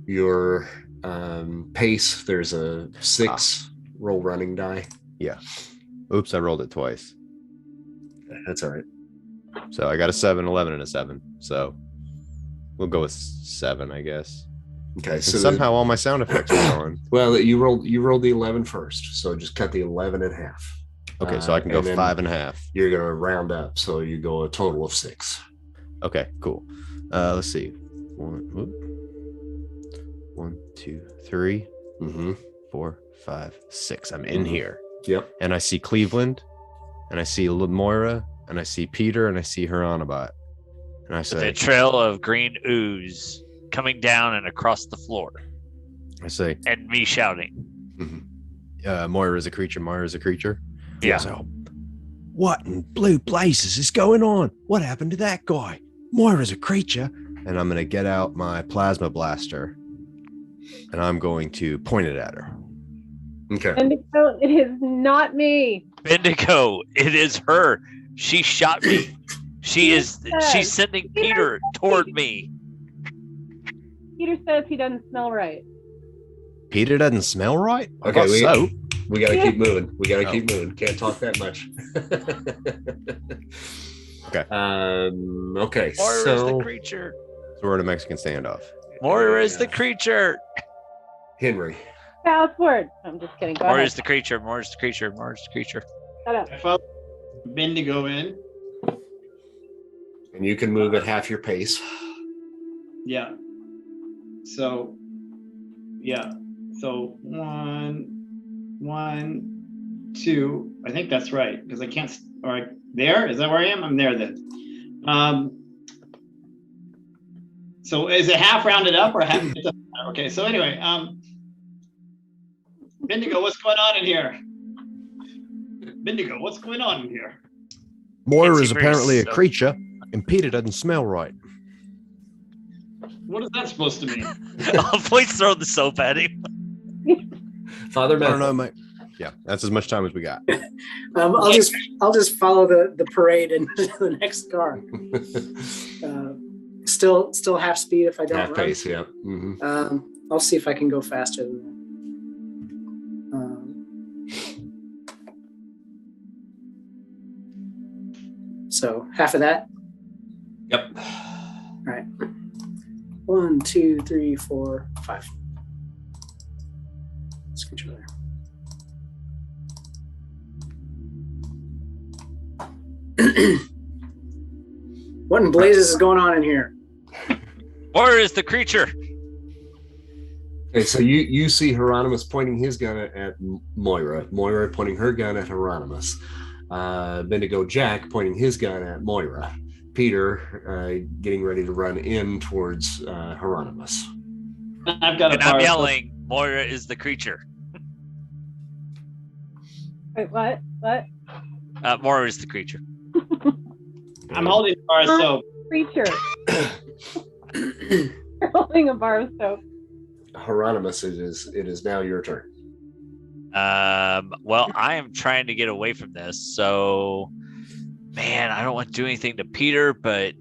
your pace. There's a 6 roll running die. Yeah. Oops, I rolled it twice. That's all right. So I got a 7, 11, and a 7. So we'll go with 7, I guess. Okay. And So somehow all my sound effects are on. well, you rolled the 11 first, so just cut the 11 in half. Okay, so I can go and then 5.5. You're gonna round up, so you go a total of 6. Okay, cool. Let's see. 1, 2, 3, Mm-hmm. 4, 5, 6. I'm in here. Yep. And I see Cleveland, and I see Moira, and I see Peter, and I see Heranabot. And I With a say, trail of green ooze coming down and across the floor, and me shouting. Moira's a creature, Moira's a creature. Yeah. So, what in blue blazes is going on? What happened to that guy? Moira's a creature. And I'm going to get out my plasma blaster, and I'm going to point it at her. Okay. Bendigo, it is not me. Bendigo, it is her. She shot me. She's says- sending Peter toward me. Peter says he doesn't smell right. Peter doesn't smell right? I Okay, got soap. we gotta keep moving. We gotta Oh. keep moving. Can't talk that much. Okay. Okay. Moira is So the creature. So we're in a Mexican standoff. Moira is the creature. Henry. Password. I'm just kidding. Go Moira ahead. is the creature. Moira is the creature. Moira is the creature. Shut up. I followed Bendigo in. And you can move at half your pace. Yeah. So, yeah. So 1, 2. I think that's right because I can't. All right, there is that where I am? I'm there then. So is it half rounded up or half? It doesn't matter. Okay. So anyway, Bendigo, what's going on in here? Bendigo, what's going on in here? Moira Fancy is apparently a Grace. creature, and Peter doesn't smell right. What is that supposed to mean? Please throw the soap at him. Father I don't know, Matt. mate. Yeah, that's as much time as we got. I'll just follow the parade into the next car. Still half speed if I don't Half run. pace, yeah. Mm-hmm. I'll see if I can go faster than that. So half of that. Yep. All right. 1, 2, 3, 4, 5. Let's get you there. What in blazes is going on in here? Moira is the creature. Okay, so you see Hieronymus pointing his gun at Moira. Moira pointing her gun at Hieronymus. Bendigo Jack pointing his gun at Moira. Peter getting ready to run in towards Hieronymus. I've got a And I'm power soap. yelling, Moira is the creature. Wait, what? What? Moira is the creature. I'm holding a bar of soap. Creature. You're holding a bar of soap. Hieronymus, it is now your turn. Well, I am trying to get away from this, so man, I don't want to do anything to Peter, but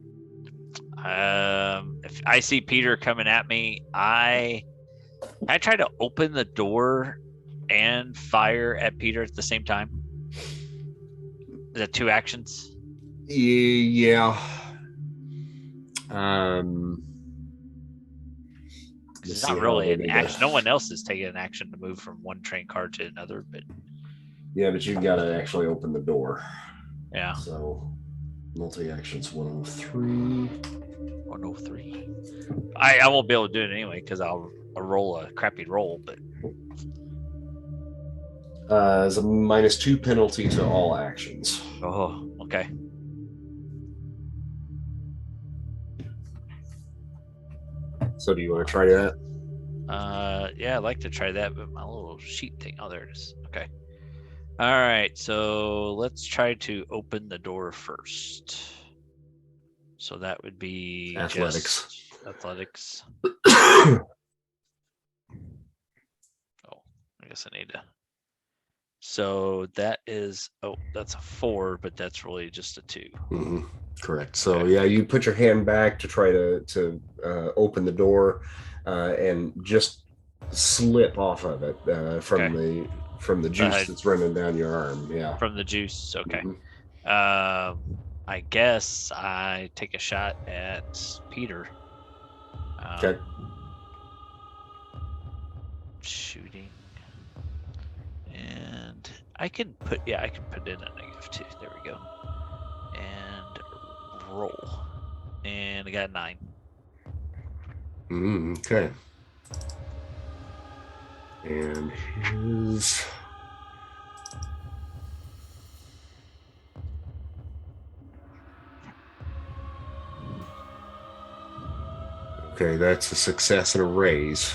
if I see Peter coming at me, I try to open the door and fire at Peter at the same time. Is that 2 actions? Yeah. It's not really an action. No one else is taking an action to move from one train car to another, but but you've got to actually open the door. yeah. So multi-actions 103. 103. I won't be able to do it anyway because I'll roll a crappy roll, but There's a -2 penalty to all actions. oh, okay. So do you want to try that? Yeah, I'd like to try that, but my little sheet thing. Oh, there it is. Okay. All right, so let's try to open the door first. So that would be Athletics. just athletics. Oh, I guess I need to. So that is, that's a 4, but that's really just a 2. Mm-hmm. Correct. So Okay. yeah, you put your hand back to try to open the door, and just slip off of it from the juice that's running down your arm. Yeah. From the juice. Okay. Mhm. I guess I take a shot at Peter. Okay. Shooting. And I can put in a -2. There we go. And roll. And I got a 9. Okay. And his okay, that's a success and a raise.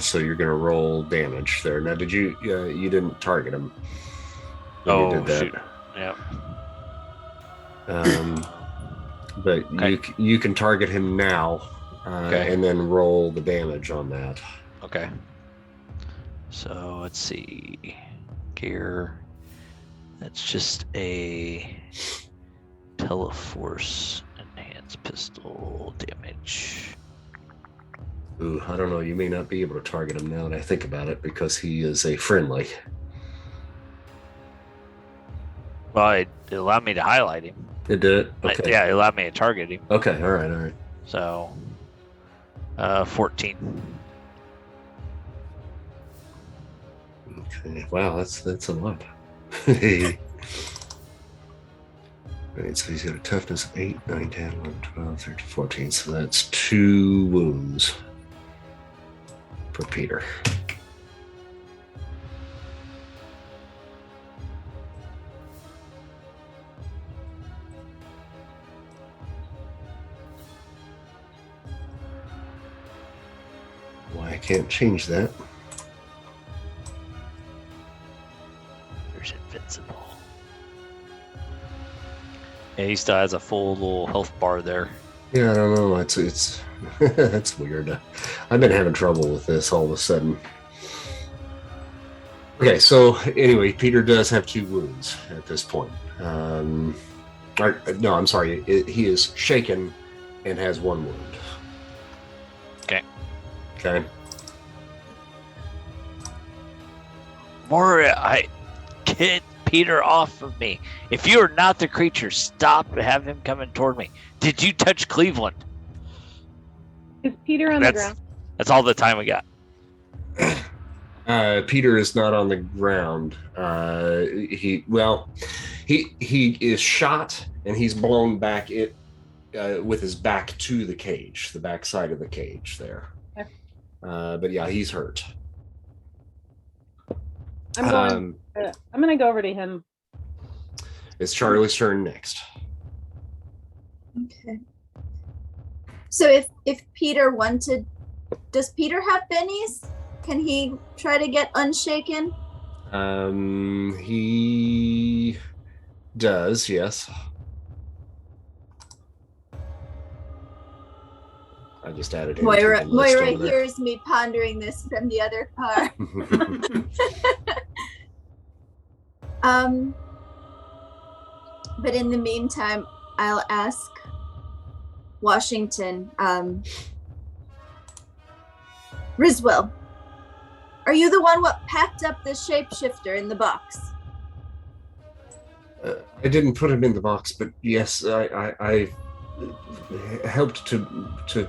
So you're going to roll damage there. Now, did you didn't target him when you did that? Shoot. Yeah. But Okay. you can target him now, Okay. and then roll the damage on that. Okay. So let's see. Gear. That's just a Teleforce enhanced pistol damage. Ooh, I don't know. You may not be able to target him now that I think about it because he is a friendly. Well, it allowed me to highlight him. It did? Okay. Yeah, it allowed me to target him. Okay. All right. So, 14. Okay. Wow, that's a lot. Right, so he's got a toughness of 8, 9, 10, 11, 12, 13, 14. So that's 2 wounds for Peter. Why I can't change that. There's invincible. Yeah, he still has a full little health bar there. Yeah, I don't know. It's that's weird. I've been having trouble with this all of a sudden. Okay, so anyway, Peter does have 2 wounds at this point. No, I'm sorry. He is shaken and has 1 wound. Okay. Moira, get Peter off of me. If you are not the creature, stop and have him coming toward me. Did you touch Cleveland? Is Peter on the ground? That's all the time we got. Peter is not on the ground. He is shot and he's blown back with his back to the cage, the back side of the cage there. Okay. But yeah, he's hurt. I'm going to go over to him. It's Charlie's turn next. Okay. So if Peter wanted, does Peter have bennies? Can he try to get unshaken? He does, yes. I just added him to Moira the list Moira over there. hears me pondering this from the other car. But in the meantime, I'll ask Washington, Riswell, are you the one what packed up the shapeshifter in the box? I didn't put him in the box, but yes, I helped to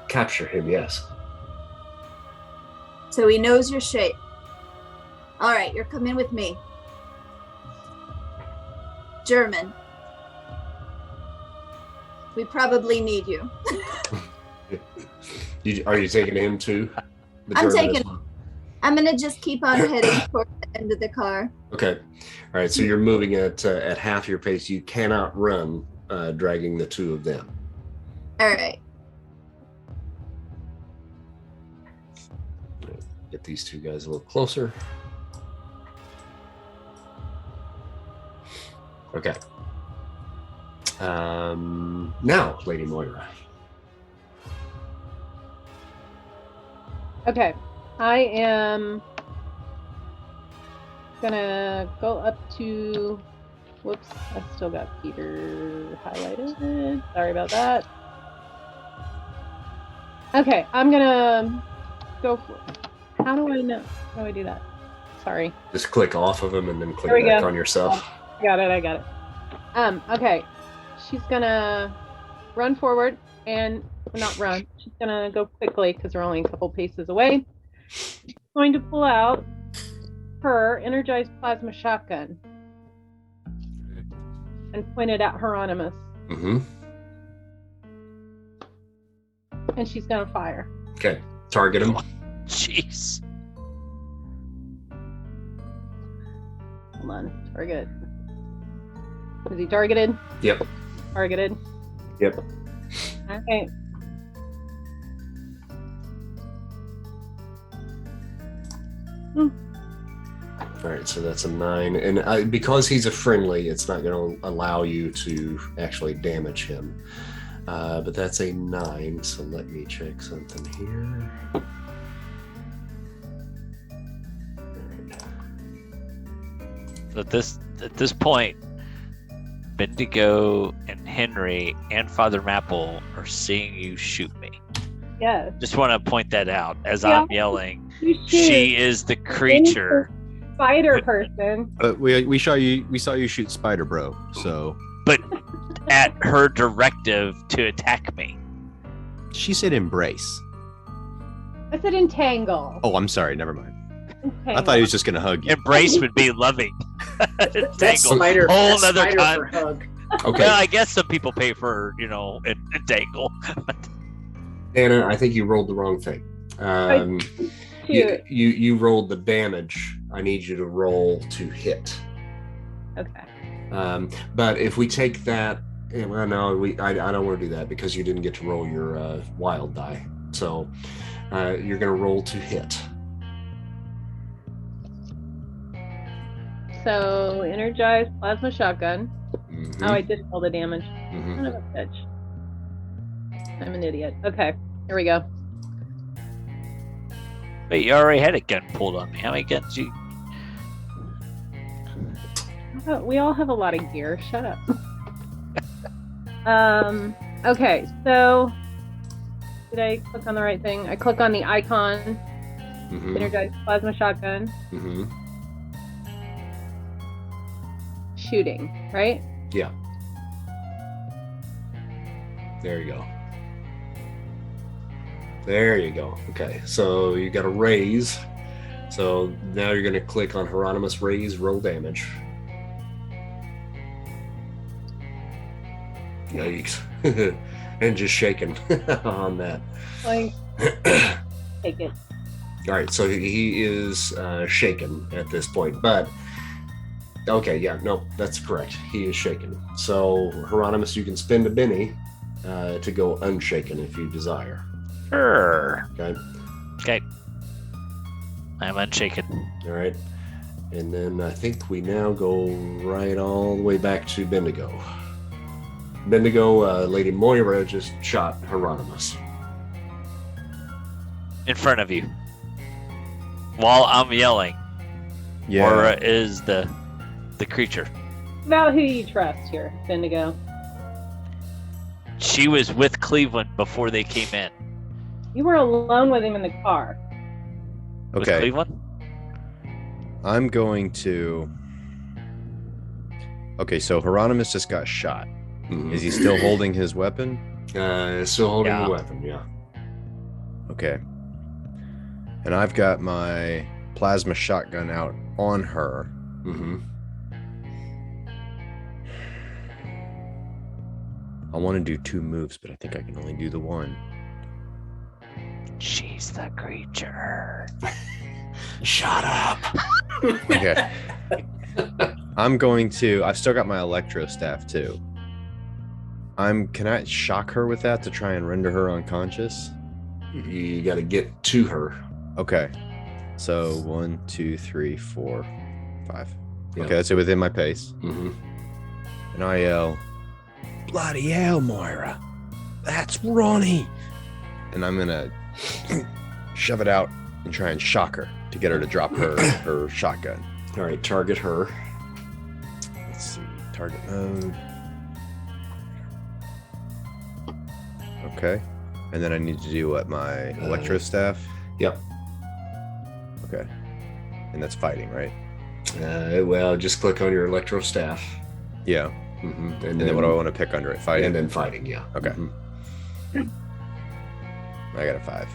capture him, yes. So he knows your shape. All right, you're coming with me. German. We probably need you. Are you taking him too? I'm taking. I'm gonna just keep on heading toward the end of the car. Okay. All right. So you're moving at half your pace. You cannot run, dragging the two of them. All right. Get these two guys a little closer. Okay. Now, Lady Moira. Okay, I am gonna go up to, whoops, I still got Peter highlighted. Sorry about that. Okay, I'm gonna go for, how do I know? How do I do that? Sorry. Just click off of him and then click There we back go. on yourself. I got it. Okay, she's gonna run forward and not run. She's gonna go quickly because we're only a couple paces away. She's going to pull out her energized plasma shotgun and point it at Hieronymus. Mm-hmm. And she's gonna fire. Okay. Target him. Jeez. Hold on. Target. Is he targeted? Yep. Targeted. Yep. Okay. All right, so that's a 9, and because he's a friendly, it's not going to allow you to actually damage him. But that's a 9, so let me check something here. So at this point, Bendigo and Henry and Father Mapple are seeing you shoot me. Yes. Just want to point that out as Yeah. I'm yelling. You shoot She is the creature, spider person. We saw you shoot Spider Bro. So but at her directive to attack me. she said embrace. I said entangle. Oh, I'm sorry. Never mind. Entangle. I thought he was just gonna hug you. Embrace would be loving. That's Entangle. spider. Whole That's nother spider time. for hug. Okay, Well, I guess some people pay for, entangle. Anna, I think you rolled the wrong thing. Shoot. You rolled the damage. I need you to roll to hit. Okay. But if we take that, well, no, I don't want to do that because you didn't get to roll your wild die. So you're going to roll to hit. So energized plasma shotgun. Mm-hmm. Oh, I did all the damage. Mm-hmm. Son of a bitch. I'm an idiot. Okay, here we go. But you already had a gun pulled on me. How many guns you? Oh, we all have a lot of gear. Shut up. Okay, so did I click on the right thing? I click on the icon, Mm-hmm. energized plasma shotgun, Mm-hmm. shooting, right? Yeah. There you go. There you go. Okay, so you got a raise. So now you're going to click on Hieronymus raise, roll damage. Yikes. And just shaking on that. Like, take it. All right, so he is shaken at this point, but Okay, yeah, no, that's correct. He is shaken. So, Hieronymus, you can spend a Benny to go unshaken if you desire. Sure. Okay. Okay. I'm unshaken. All right. And then I think we now go right all the way back to Bendigo. Bendigo, Lady Moira just shot Hieronymus. In front of you. While I'm yelling. Yeah. Moira is the creature. About who you trust here, Bendigo. She was with Cleveland before they came in. You were alone with him in the car. With Okay. Cleveland? I'm going to. Okay, so Hieronymus just got shot. Mhm. Is he still holding his weapon? Still holding Yeah. the weapon, yeah. Okay. And I've got my plasma shotgun out on her. Mm-hmm. I want to do 2 moves, but I think I can only do the one. She's the creature. Shut up. Okay. I'm going to. I've still got my electro staff too. Can I shock her with that to try and render her unconscious? You got to get to her. Okay. So 1, 2, 3, 4, 5. Yeah. Okay, that's it within my pace. Mm-hmm. And I yell, "Bloody hell, Moira! That's Ronnie!" And I'm gonna shove it out and try and shock her to get her to drop her shotgun. All right, target her. Let's see, target mode. Okay, and then I need to do what, my electro staff? Yep. Okay, and that's fighting, right? Well, just click on your electro staff. Yeah. Mm-hmm. And then what do I want to pick under it? Fighting. And then fighting, yeah. Okay. Mhm. I got a 5.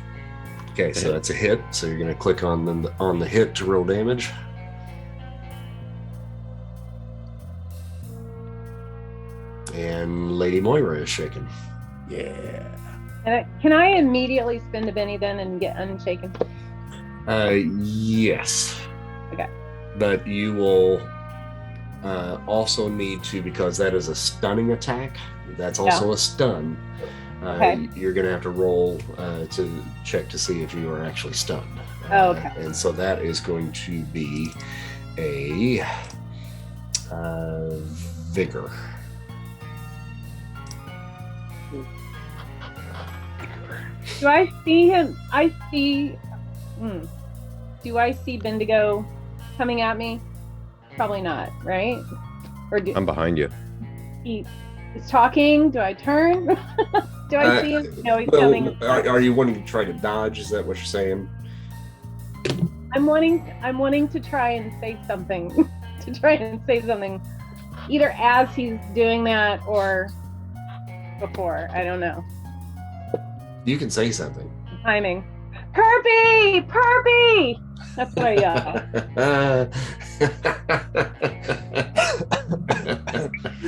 Okay, so that's a hit. So you're going to click on the hit to roll damage. And Lady Moira is shaken. Yeah. Can I immediately spend a Benny then and get unshaken? Yes. Okay. But you will also need to, because that is a stunning attack. That's also a stun. Okay. You're going to have to roll to check to see if you are actually stunned. Okay. And so that is going to be a vigor. Do I see him? Do I see Bendigo coming at me? Probably not, right? Or I'm behind you. he is talking? Do I turn? Do I see him? No, he's coming. Are you wanting to try to dodge? Is that what you're saying? I'm wanting to try and say something. Either as he's doing that or before. I don't know. You can say something. Timing. Perpy! That's what I yell.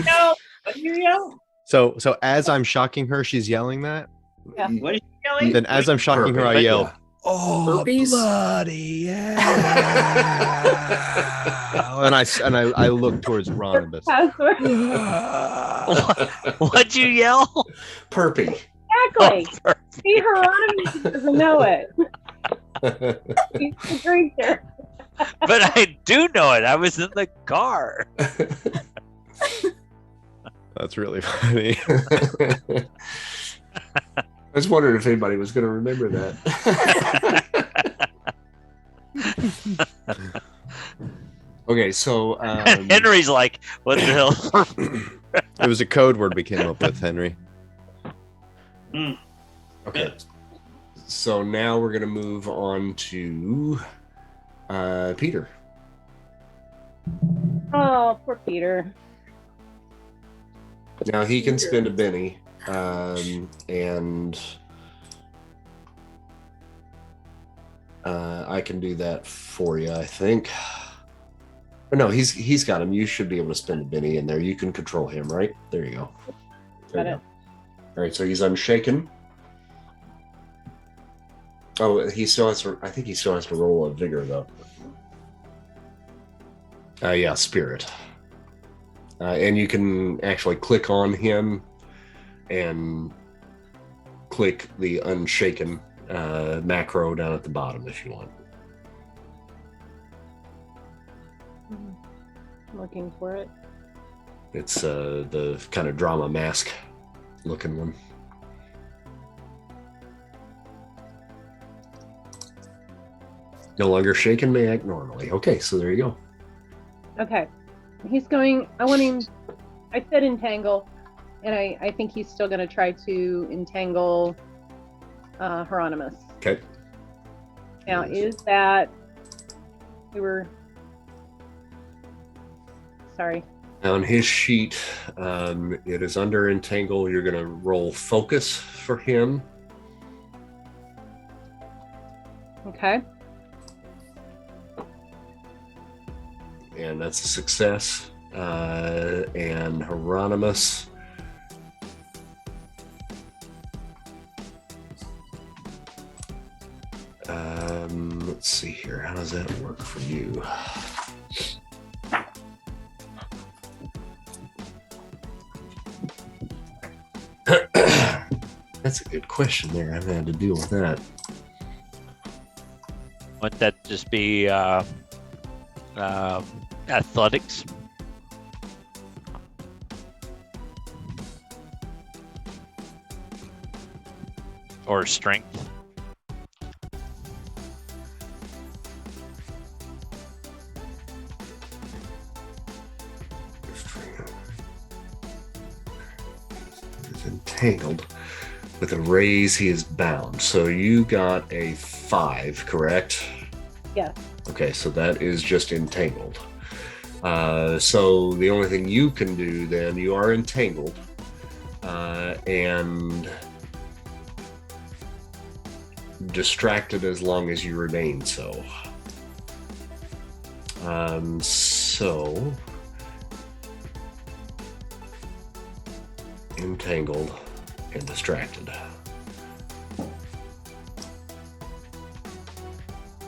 No, you yell? So as I'm shocking her, she's yelling that. Yeah. What is she yelling? Then as I'm shocking her, I yell, Yeah. "Oh, Herpes? bloody hell!" and I look towards Ronibus. Password. What'd you yell? Perpy. Exactly. See, Hieronymus doesn't know it. He's the creature. But I do know it. I was in the car. That's really funny. I was wondering if anybody was going to remember that. Okay, so Henry's like, what the hell? It was a code word we came up with, Henry. okay, so now we're going to move on to Peter. Oh, poor Peter. Now he can spend a Benny, and I can do that for you, I think. Or no, he's got him. You should be able to spend a Benny in there. You can control him, right? There you go. There Got you it. go. All right, so he's unshaken. Oh, he still has to. I think he still has to roll a vigor though. Yeah, spirit. And you can actually click on him and click the unshaken macro down at the bottom if you want. Looking for it. It's the kind of drama mask looking one. No longer shaken, may act normally. Okay, so there you go. Okay. I said entangle, and I think he's still going to try to entangle Hieronymus. Okay. Now, is that... Sorry. On his sheet, it is under entangle. You're going to roll focus for him. Okay. And that's a success. And Hieronymus. Let's see here. How does that work for you? That's a good question there. I've had to deal with that. Wouldn't that just be athletics? Or strength? He's entangled. With a raise, he is bound. So you got a 5, correct? Yes. Okay, so that is just entangled. So the only thing you can do then, you are entangled, and distracted as long as you remain so. So entangled and distracted.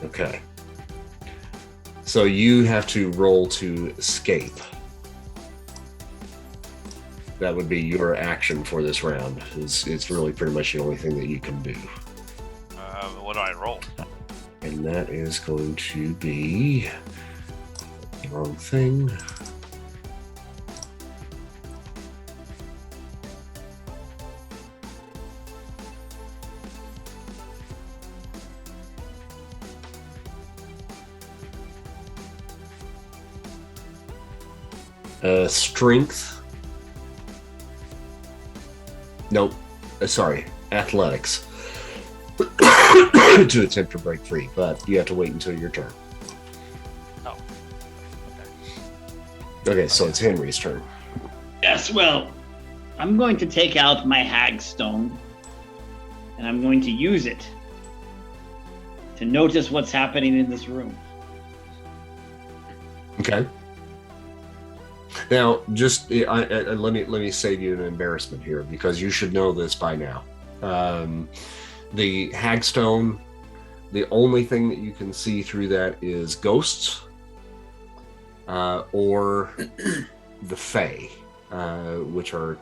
Okay. So you have to roll to escape. That would be your action for this round. It's really pretty much the only thing that you can do. What do I roll? And that is going to be the wrong thing. Strength. Nope. Sorry. Athletics. To attempt to break free, but you have to wait until your turn. Oh. Okay, so it's Henry's turn. Yes, well, I'm going to take out my hagstone and I'm going to use it to notice what's happening in this room. Okay. Now, just let me save you an embarrassment here because you should know this by now. The hagstone, the only thing that you can see through that is ghosts or the Fae, which are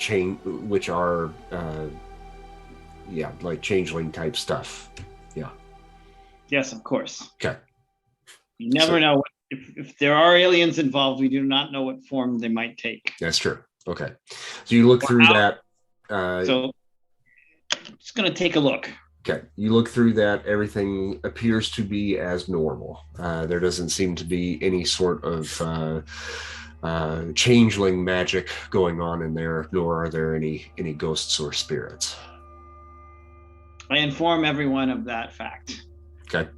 like changeling type stuff. Yeah. Yes, of course. Okay. You never know. If there are aliens involved, we do not know what form they might take. That's true. Okay. So you look through that. So I'm just going to take a look. Okay. You look through that. Everything appears to be as normal. There doesn't seem to be any sort of changeling magic going on in there, nor are there any ghosts or spirits. I inform everyone of that fact. Okay.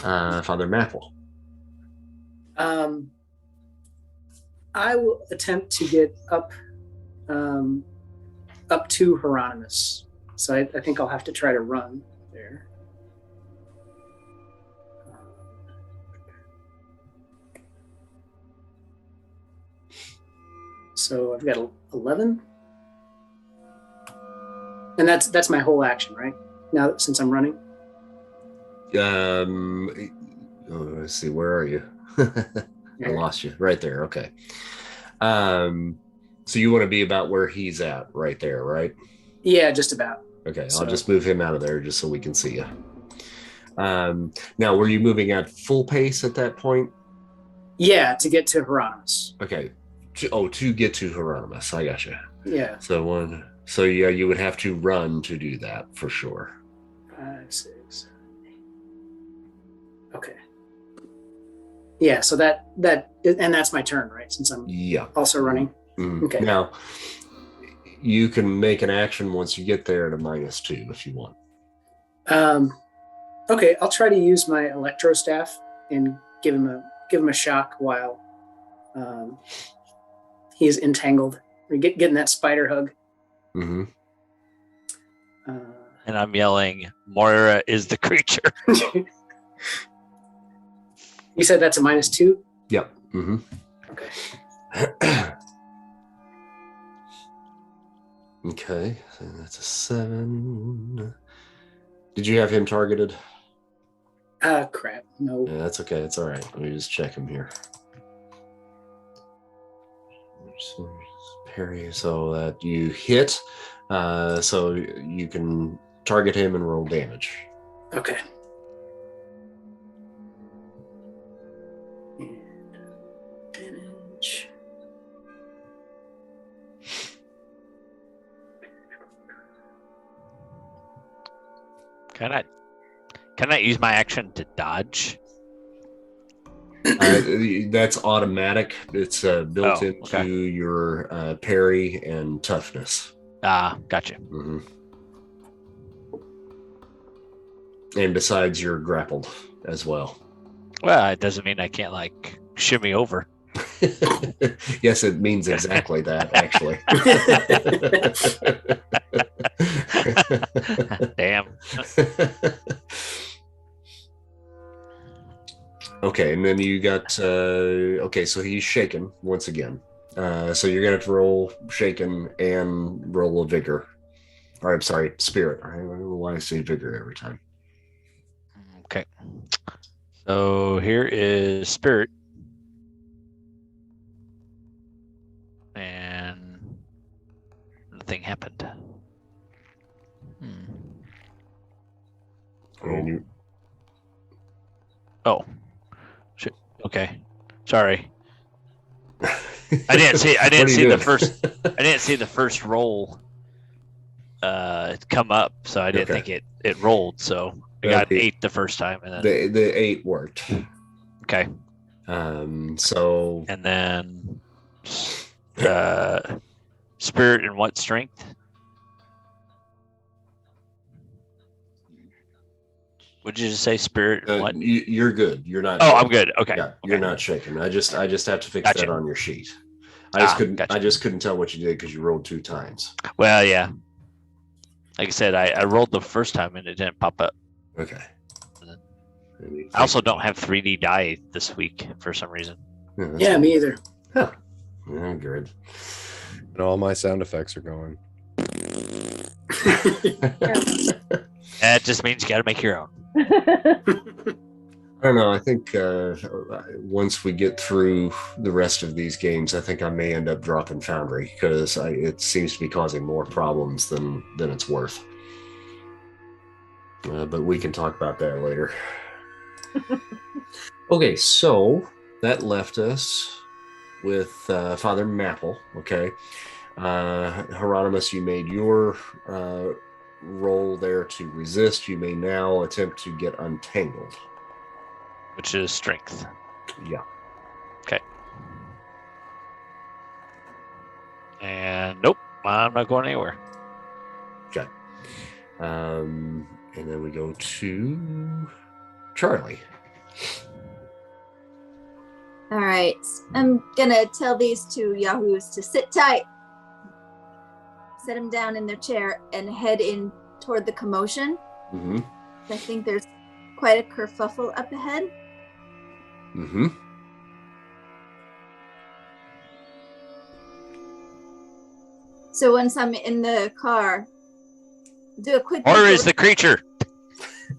Father Maple. I will attempt to get up to Hieronymus. So I think I'll have to try to run there. So I've got 11. And that's my whole action, right? Now since I'm running. Let's see, where are you? I lost you right there. Okay. So you want to be about where he's at right there, right? Yeah, just about. Okay, So- I'll just move him out of there just so we can see you. Now, were you moving at full pace at that point? Yeah, to get to Hieronymus. Okay. To get to Hieronymus. I gotcha. Yeah. So yeah, you would have to run to do that for sure. 5, 6, 7, 8. Okay. Yeah, so and that's my turn, right? Since I'm also running. Mm. Okay. Now, you can make an action once you get there at a -2 if you want. Okay, I'll try to use my electro staff and give him a shock while he's entangled. Or getting that spider hug. Mm-hmm. And I'm yelling, Moira is the creature. You said that's a -2? Yep. Mm-hmm. Okay. Okay, so that's a 7. Did you have him targeted? Crap. No. Yeah, that's okay. It's all right. Let me just check him here. Parry, so that you hit, so you can target him and roll damage. Okay. Damage. Can I use my action to dodge? That's automatic. It's built into okay. your parry and toughness. Gotcha. Mm-hmm. And besides, you're grappled as well. Well, it doesn't mean I can't like shimmy over. Yes, it means exactly that, actually. Damn. Okay, and then you got okay, so he's shaken once again. So you're gonna have to roll shaken and roll a vigor. Or I'm sorry, spirit. I don't know why I say vigor every time. Okay. So here is spirit. And nothing happened. And you Oh. Shit. Okay. Sorry. I didn't see the first roll come up, so I didn't think it rolled, so I got 8 the first time, and then the 8 worked. Okay. So and then spirit and what strength? Would you just say spirit and what? You're good. You're not. Oh, shaken. I'm good. Okay. Yeah, you're not shaken. I just have to fix Gotcha. that on your sheet. I just couldn't tell what you did because you rolled 2 times. Well, yeah. Like I said, I rolled the first time and it didn't pop up. Okay. I also don't have 3D die this week for some reason. Yeah, me either. Huh. Yeah, good. And all my sound effects are going. That just means you got to make your own. I don't know. I think once we get through the rest of these games, I think I may end up dropping Foundry because it seems to be causing more problems than it's worth. But we can talk about that later. Okay, so that left us with Father Mapple. Okay, Hieronymus, you made your roll there to resist. You may now attempt to get untangled, which is strength. Yeah. Okay. And nope, I'm not going anywhere. Okay. And then we go to Charlie. All right. I'm going to tell these 2 yahoos to sit tight. Set them down in their chair and head in toward the commotion. Mm-hmm. I think there's quite a kerfuffle up ahead. Mm-hmm. So once I'm in the car, do a quick... Or is the creature?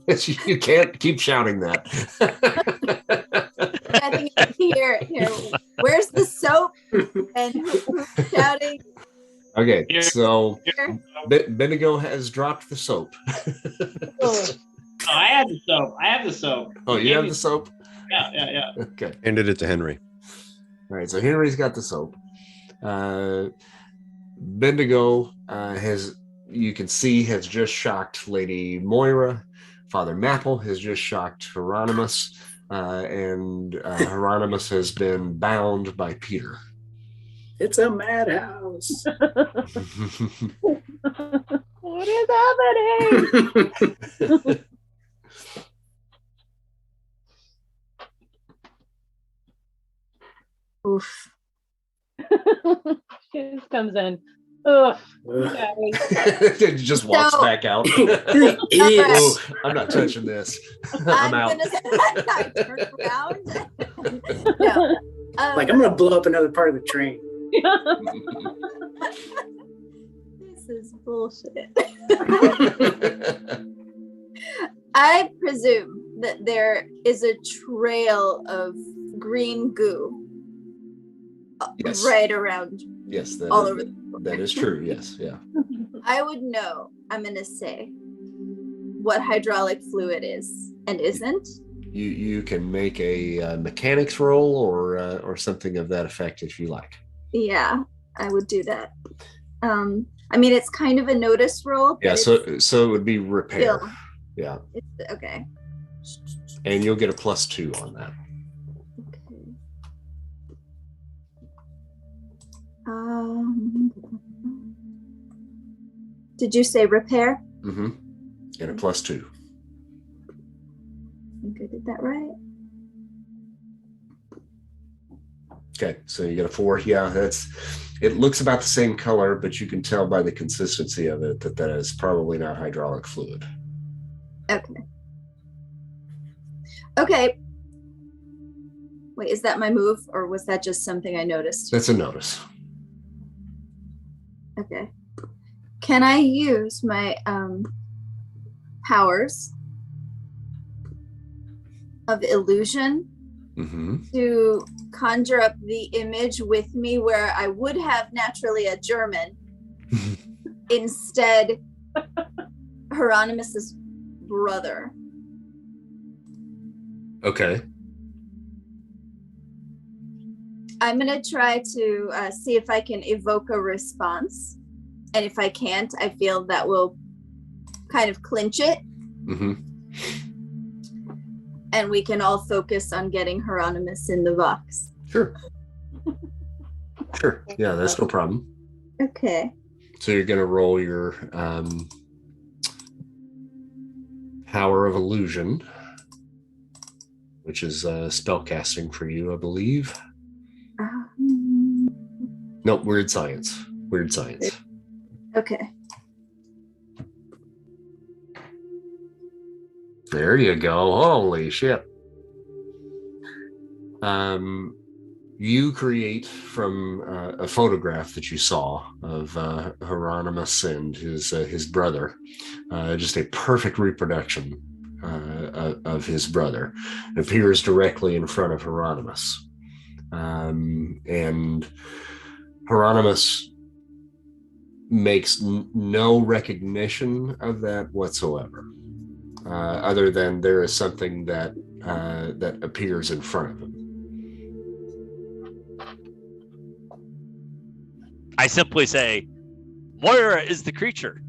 You can't keep shouting that. I think here. Where's the soap? And who's shouting? Okay, Here. so Here. Bendigo has dropped the soap. Oh, Oh, I have the soap. Oh, you Gave have me- the soap? Yeah. Okay. Handed it to Henry. All right, so Henry's got the soap. Bendigo you can see, has just shocked Lady Moira. Father Mapple has just shocked Hieronymus. And Hieronymus has been bound by Peter. It's a madhouse. what is happening? Oof. She just comes in. Ugh. Ugh. Guys. It just walks So- back out. Idiots. Oh, I'm not touching this. I'm out. I turn around. No. Like, I'm gonna blow up another part of the train. This is bullshit. I presume that there is a trail of green goo Yes. right around Yes, all over. that is true. Yes, yeah. I would know, I'm going to say, what hydraulic fluid is and isn't. You can make a mechanics roll or something of that effect if you like. Yeah, I would do that. I mean, it's kind of a notice roll. But Yeah, it's so it would be repair. still- Yeah, it's, okay. and you'll get a +2 on that. Okay. Did you say repair? Mm-hmm. And a +2. I think I did that right. Okay, so you get a 4. Yeah, it looks about the same color, but you can tell by the consistency of it that is probably not hydraulic fluid. Okay. Okay. Wait, is that my move, or was that just something I noticed? That's a notice. Okay. Can I use my powers of illusion Mm-hmm. to conjure up the image with me where I would have naturally a German, instead Hieronymus's brother? Okay. I'm gonna try to see if I can evoke a response, and if I can't, I feel that will kind of clinch it, Mm-hmm. and we can all focus on getting Hieronymus in the box. Sure. Sure. Yeah, that's no problem. Okay. So you're going to roll your power of illusion, which is spellcasting for you, I believe. Nope, weird science. Weird science. Okay. There you go. Holy shit. You create from a photograph that you saw of Hieronymus and his brother, just a perfect reproduction of his brother. It appears directly in front of Hieronymus. And Hieronymus makes no recognition of that whatsoever. Other than there is something that appears in front of him. I simply say, Moira is the creature.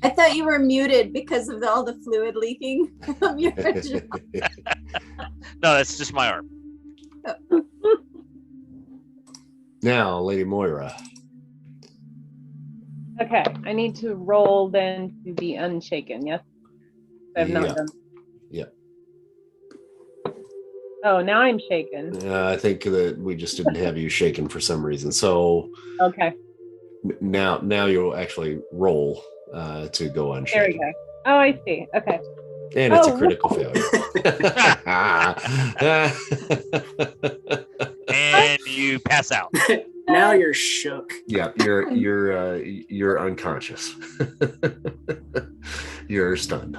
I thought you were muted because of all the fluid leaking from your original. No, that's just my arm. Now, Lady Moira. Okay, I need to roll then to be unshaken, yes? I have not Yeah. done. Yeah. Oh, now I'm shaken. I think that we just didn't have you shaken for some reason. So Okay, now you'll actually roll to go there we unshaken. go. Oh, I see. Okay. And it's a Oh, critical failure. And you pass out. Now you're shook. Yeah, you're unconscious. You're stunned.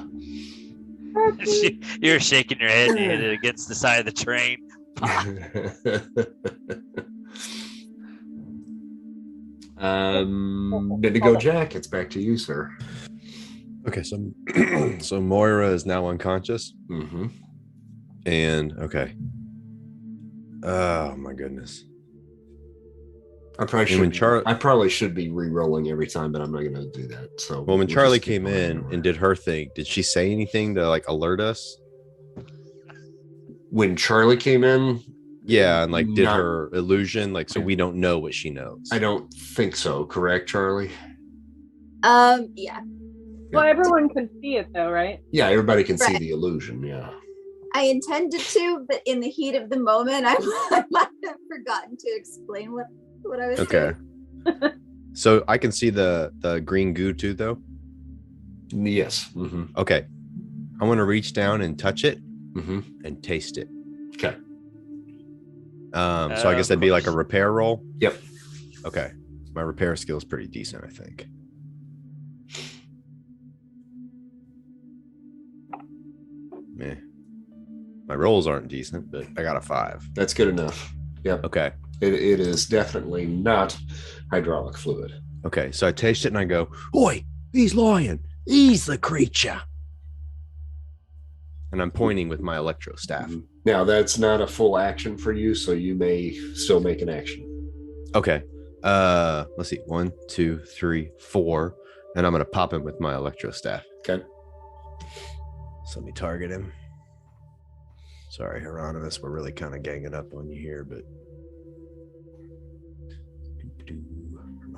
You're shaking your head and you hit it against the side of the train. Bendigo Jack, it's back to you, sir. Okay, so Moira is now unconscious. Mm-hmm. And okay. Oh my goodness. I probably should be re-rolling every time, but I'm not going to do that. So when Charlie came in and did her thing, did she say anything to like alert us? When Charlie came in, yeah, and like did her illusion, like so we don't know what she knows. I don't think so. Correct, Charlie? Yeah. Well, everyone can see it though, right? Yeah, everybody can see the illusion. Yeah. I intended to, but in the heat of the moment, I might have forgotten to explain what I was okay. doing. So I can see the green goo too, though? Yes. Mm-hmm. Okay. I want to reach down and touch it and taste it. Okay. So I guess that'd be like a repair roll? Yep. Okay. My repair skill is pretty decent, I think. Meh. My rolls aren't decent, but I got a 5. That's good enough. Yep. Okay. It is definitely not hydraulic fluid. Okay, so I taste it and I go, "Oi, he's lying. He's the creature." And I'm pointing with my electro staff. Now, that's not a full action for you, so you may still make an action. Okay. Let's see. 1, 2, 3, 4. And I'm going to pop him with my electro staff. Okay. So let me target him. Sorry, Hieronymus. We're really kind of ganging up on you here, but...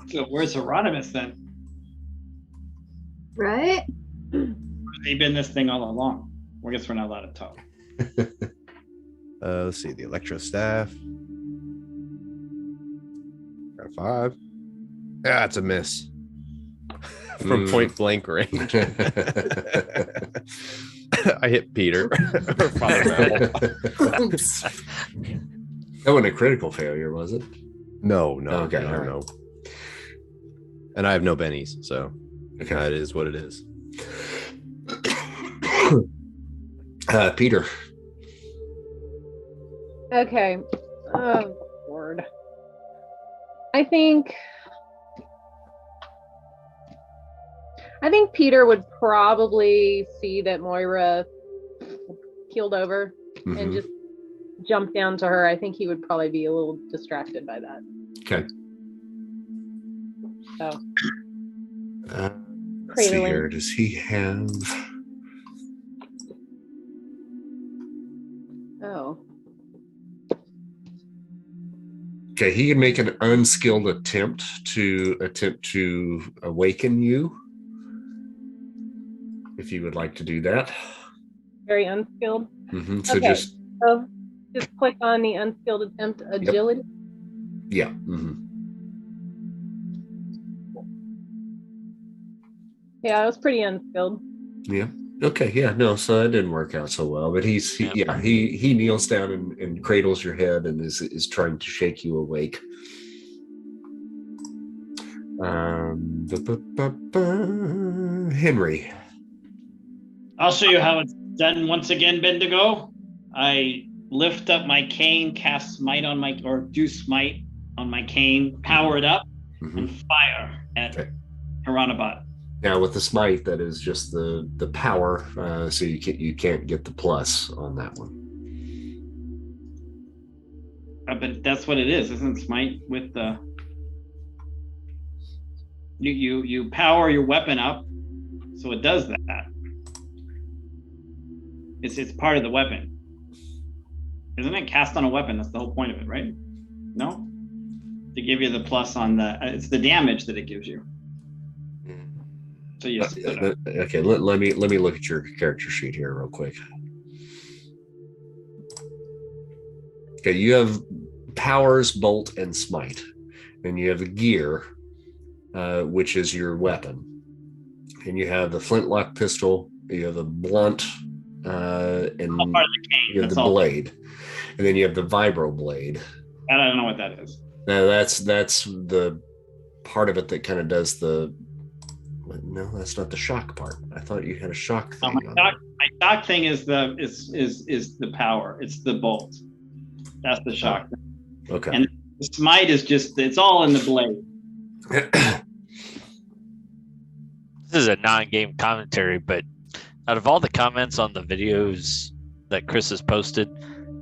So where's Hieronymus then? Right? They've been this thing all along. I guess we're not allowed to talk. Let's see, the electro staff. Got a 5. Yeah, it's a miss. From point blank range. I hit Peter. That wasn't a critical failure, was it? No. Okay, no. And I have no bennies, so that is what it is. Peter. Okay. Oh, Lord. I think Peter would probably see that Moira keeled over and just jump down to her. I think he would probably be a little distracted by that. Okay. So. Let's see here. Does he have... Oh. Okay, he can make an unskilled attempt to awaken you. If you would like to do that. Very unskilled. So okay. just click on the unskilled attempt agility. Yep. Yeah. Yeah, it was pretty unskilled. Yeah. Okay. Yeah. No. So that didn't work out so well. But he kneels down and cradles your head and is trying to shake you awake. Henry. I'll show you how it's done once again, Bendigo. I lift up my cane, cast smite on my, or do smite on my cane, power it up, and fire at Hieronymus. Now with the smite, that is just the power, so you can't get the plus on that one. But that's what it is, isn't smite with the you power your weapon up, so it does that. It's part of the weapon. Isn't it cast on a weapon? That's the whole point of it, right? No? To give you the plus on it's the damage that it gives you. So yes. Okay, let me look at your character sheet here real quick. Okay, you have powers, bolt, and smite. And you have the gear, which is your weapon. And you have the flintlock pistol, you have the blunt, and you have the blade, and then you have the vibro blade. I don't know what that is. Now that's the part of it that kind of does the No, that's not the shock part. I thought you had a shock thing. My shock thing is the power. It's the bolt. That's the shock. Okay. And the smite is just, it's all in the blade. This is a non-game commentary, but out of all the comments on the videos that Chris has posted,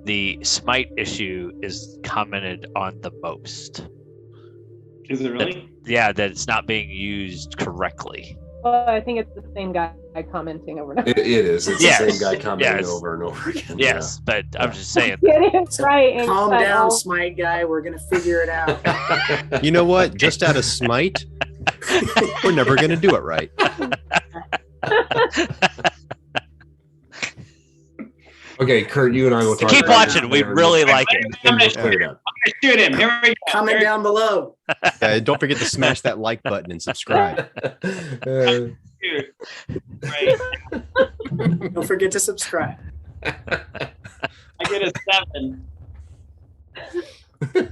the smite issue is commented on the most. Is it really? That it's not being used correctly. Well, I think it's the same guy commenting over and over. It is. It's Yes. the same guy commenting Yes. over and over again. Yes, but I'm just saying. Get it So right. and calm cut down, all- Smite guy. We're gonna figure it out. Yeah. You know what? Just out of smite, we're never going to do it right. Okay, Kurt, you and I will talk. Keep about watching. it We later. really like it. And we'll clear it up. Shoot him. Here we go. Comment down below. Don't forget to smash that like button and subscribe. Shoot. Right. Don't forget to subscribe. I get a 7. Okay,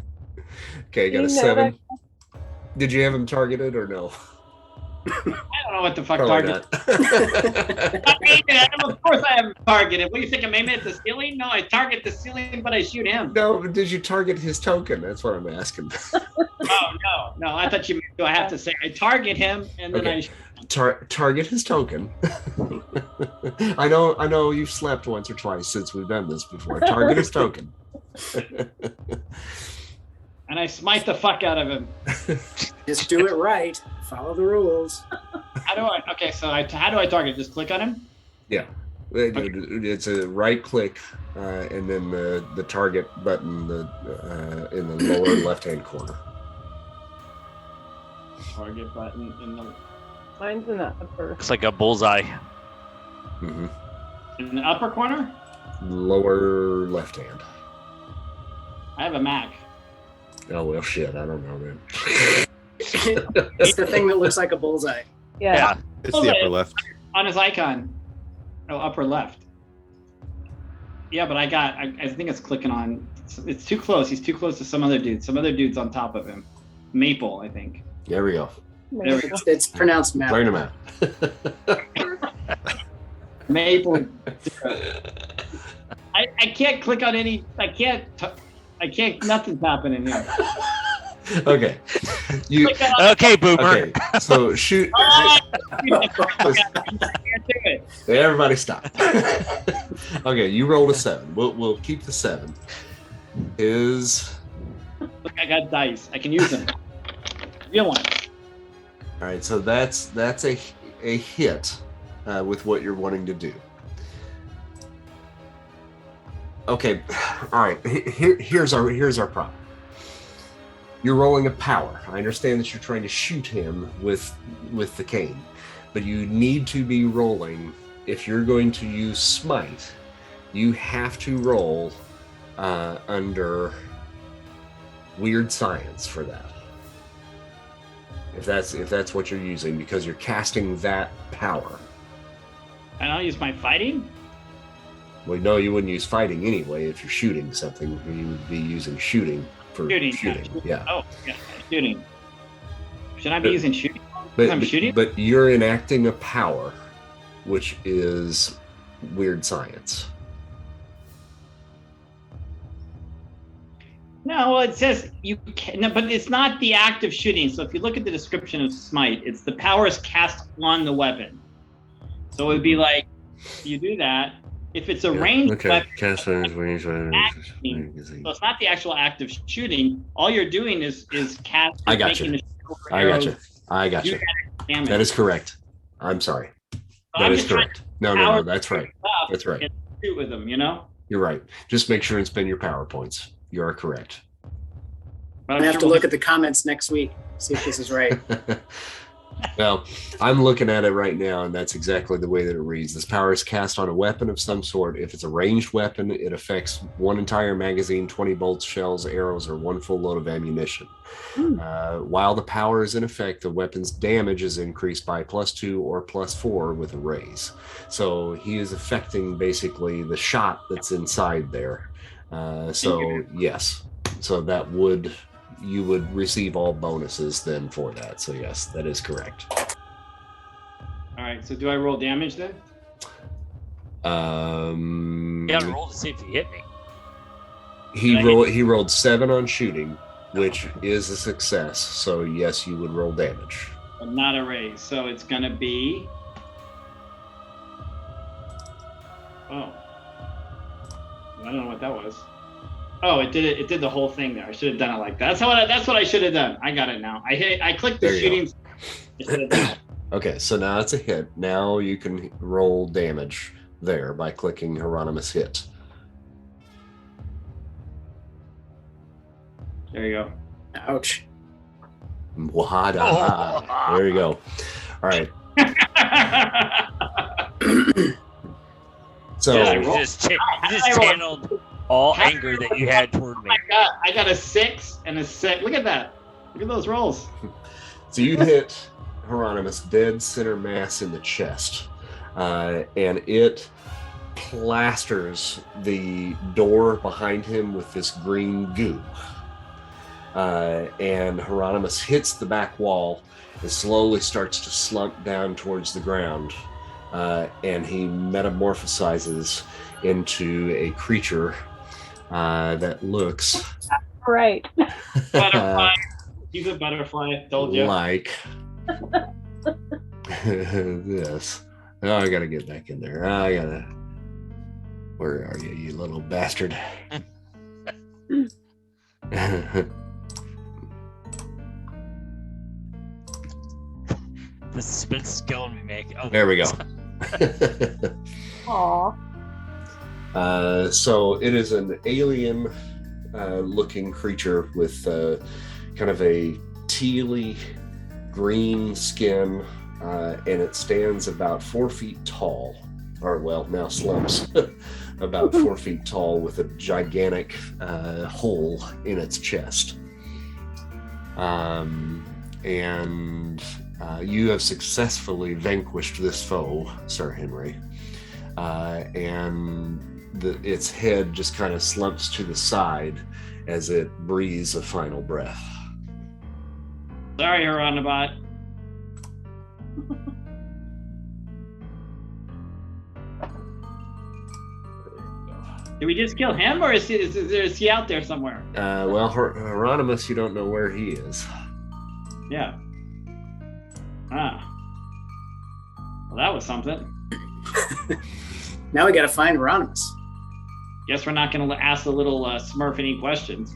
got a You know 7. Did you have him targeted or no? I don't know what the fuck Probably target. not. Of course I have him targeted. What do you think? I'm aiming at the ceiling? No, I target the ceiling, but I shoot him. No, but did you target his token? That's what I'm asking. Oh, no. I thought you meant, do I have to say I target him and then Okay. I shoot Target his token. I know you've slept once or twice since we've done this before. Target his token. and I smite the fuck out of him. Just do it right. Follow the rules. How do I? Okay, so how do I target? Just click on him. Yeah. It's a right click and then the target button in the lower left hand corner. Target button in the Mine's in the upper. Looks like a bullseye. Mm-hmm. in the upper corner. Lower left hand. I have a Mac. Oh well, shit. I don't know, man. It's the thing that looks like a bullseye. Yeah. Yeah. It's the upper left. On his icon. Oh, upper left. Yeah, but I think it's clicking on. It's too close. He's too close to some other dude. Some other dude's on top of him. Maple, I think. There we go. There we go. It's pronounced map. Learn him out. Maple. I can't click on any. I can't. Nothing's happening here. Okay. You Okay, boomer. okay? So shoot. I can't do it. Everybody stop. Okay, you rolled a 7. We'll keep the 7. Look, I got dice. I can use them. Real one. All right, so that's a hit with what you're wanting to do. Okay, all right. Here's our problem. You're rolling a power. I understand that you're trying to shoot him with the cane, but you need to be rolling. If you're going to use smite, you have to roll under weird science for that. If that's what you're using, because you're casting that power. And I'll use my fighting. Well, no, you wouldn't use fighting anyway. If you're shooting something, you would be using shooting for shooting. Yeah. Oh, yeah, shooting. Should I be using shooting? But, I'm shooting? but you're enacting a power, which is weird science. No, well, it says you can, no, but it's not the act of shooting. So if you look at the description of smite, it's the power is cast on the weapon. So it would be like, you do that. If it's a ranged weapon, Cast on his range weapon. so it's not the actual act of shooting. All you're doing is cast. I got you. I got you. Damage. That is correct. I'm sorry. So That I'm is just trying correct. No, power that's right. up That's right. and shoot with them, you know. You're right. Just make sure and spend your power points. You are correct. But I'm gonna have to look at the comments next week, see if this is right. Well, I'm looking at it right now, and that's exactly the way that it reads. This power is cast on a weapon of some sort. If it's a ranged weapon, it affects one entire magazine, 20 bolts, shells, arrows, or one full load of ammunition. While the power is in effect, the weapon's damage is increased by +2 or +4 with a raise. So he is affecting basically the shot that's inside there. So yes, so that you would receive all bonuses then for that. So yes, that is correct. All right. So do I roll damage then? You gotta roll to see if you hit me. He rolled 7 on shooting, which is a success. So yes, you would roll damage. But not a raise. So it's gonna be. Oh. I don't know what that was. Oh, it did it. It did the whole thing there. I should have done it like that. That's what I should have done. I got it now. I clicked the shooting. Okay, so now it's a hit. Now you can roll damage there by clicking Hieronymus hit. There you go. Ouch. Wahada. There you go. All right. So you just channeled all anger that you had toward me. I got a 6 and a 6. Look at that. Look at those rolls. So you hit Hieronymus dead center mass in the chest, and it plasters the door behind him with this green goo. And Hieronymus hits the back wall and slowly starts to slump down towards the ground, and he metamorphosizes into a creature that looks Right. Butterfly. He's a butterfly, I told you. like this. Oh, I gotta get back in there. Where are you, you little bastard? The suspense is killing me, man. Oh, There we go. Aw. So it is an alien looking creature with kind of a tealy green skin, and it stands about 4 feet tall, or well, now slumps about 4 feet tall with a gigantic hole in its chest. And you have successfully vanquished this foe, Sir Henry. And its head just kind of slumps to the side as it breathes a final breath. Sorry, Hieronymus. Did we just kill him, or is he out there somewhere? Well, Hieronymus, you don't know where he is. Yeah. Ah. Well, that was something. Now we gotta find Hieronymus. Guess we're not going to ask the little Smurf any questions.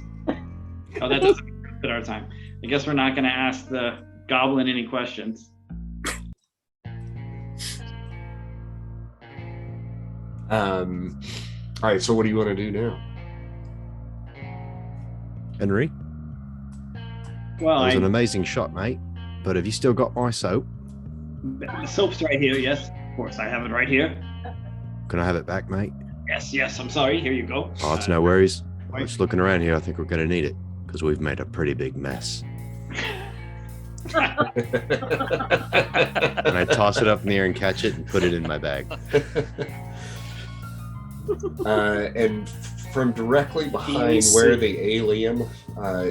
Oh, that doesn't fit our time. I guess we're not going to ask the goblin any questions. All right, so what do you want to do now? Henry, Well, that was an amazing shot, mate. But have you still got my soap? the soap's right here. Yes, of course, I have it right here. Can I have it back, mate? Yes, I'm sorry. Here you go. Oh, it's no worries. Right. Just looking around here, I think we're going to need it because we've made a pretty big mess. And I toss it up in the air and catch it and put it in my bag. And from directly behind where the alien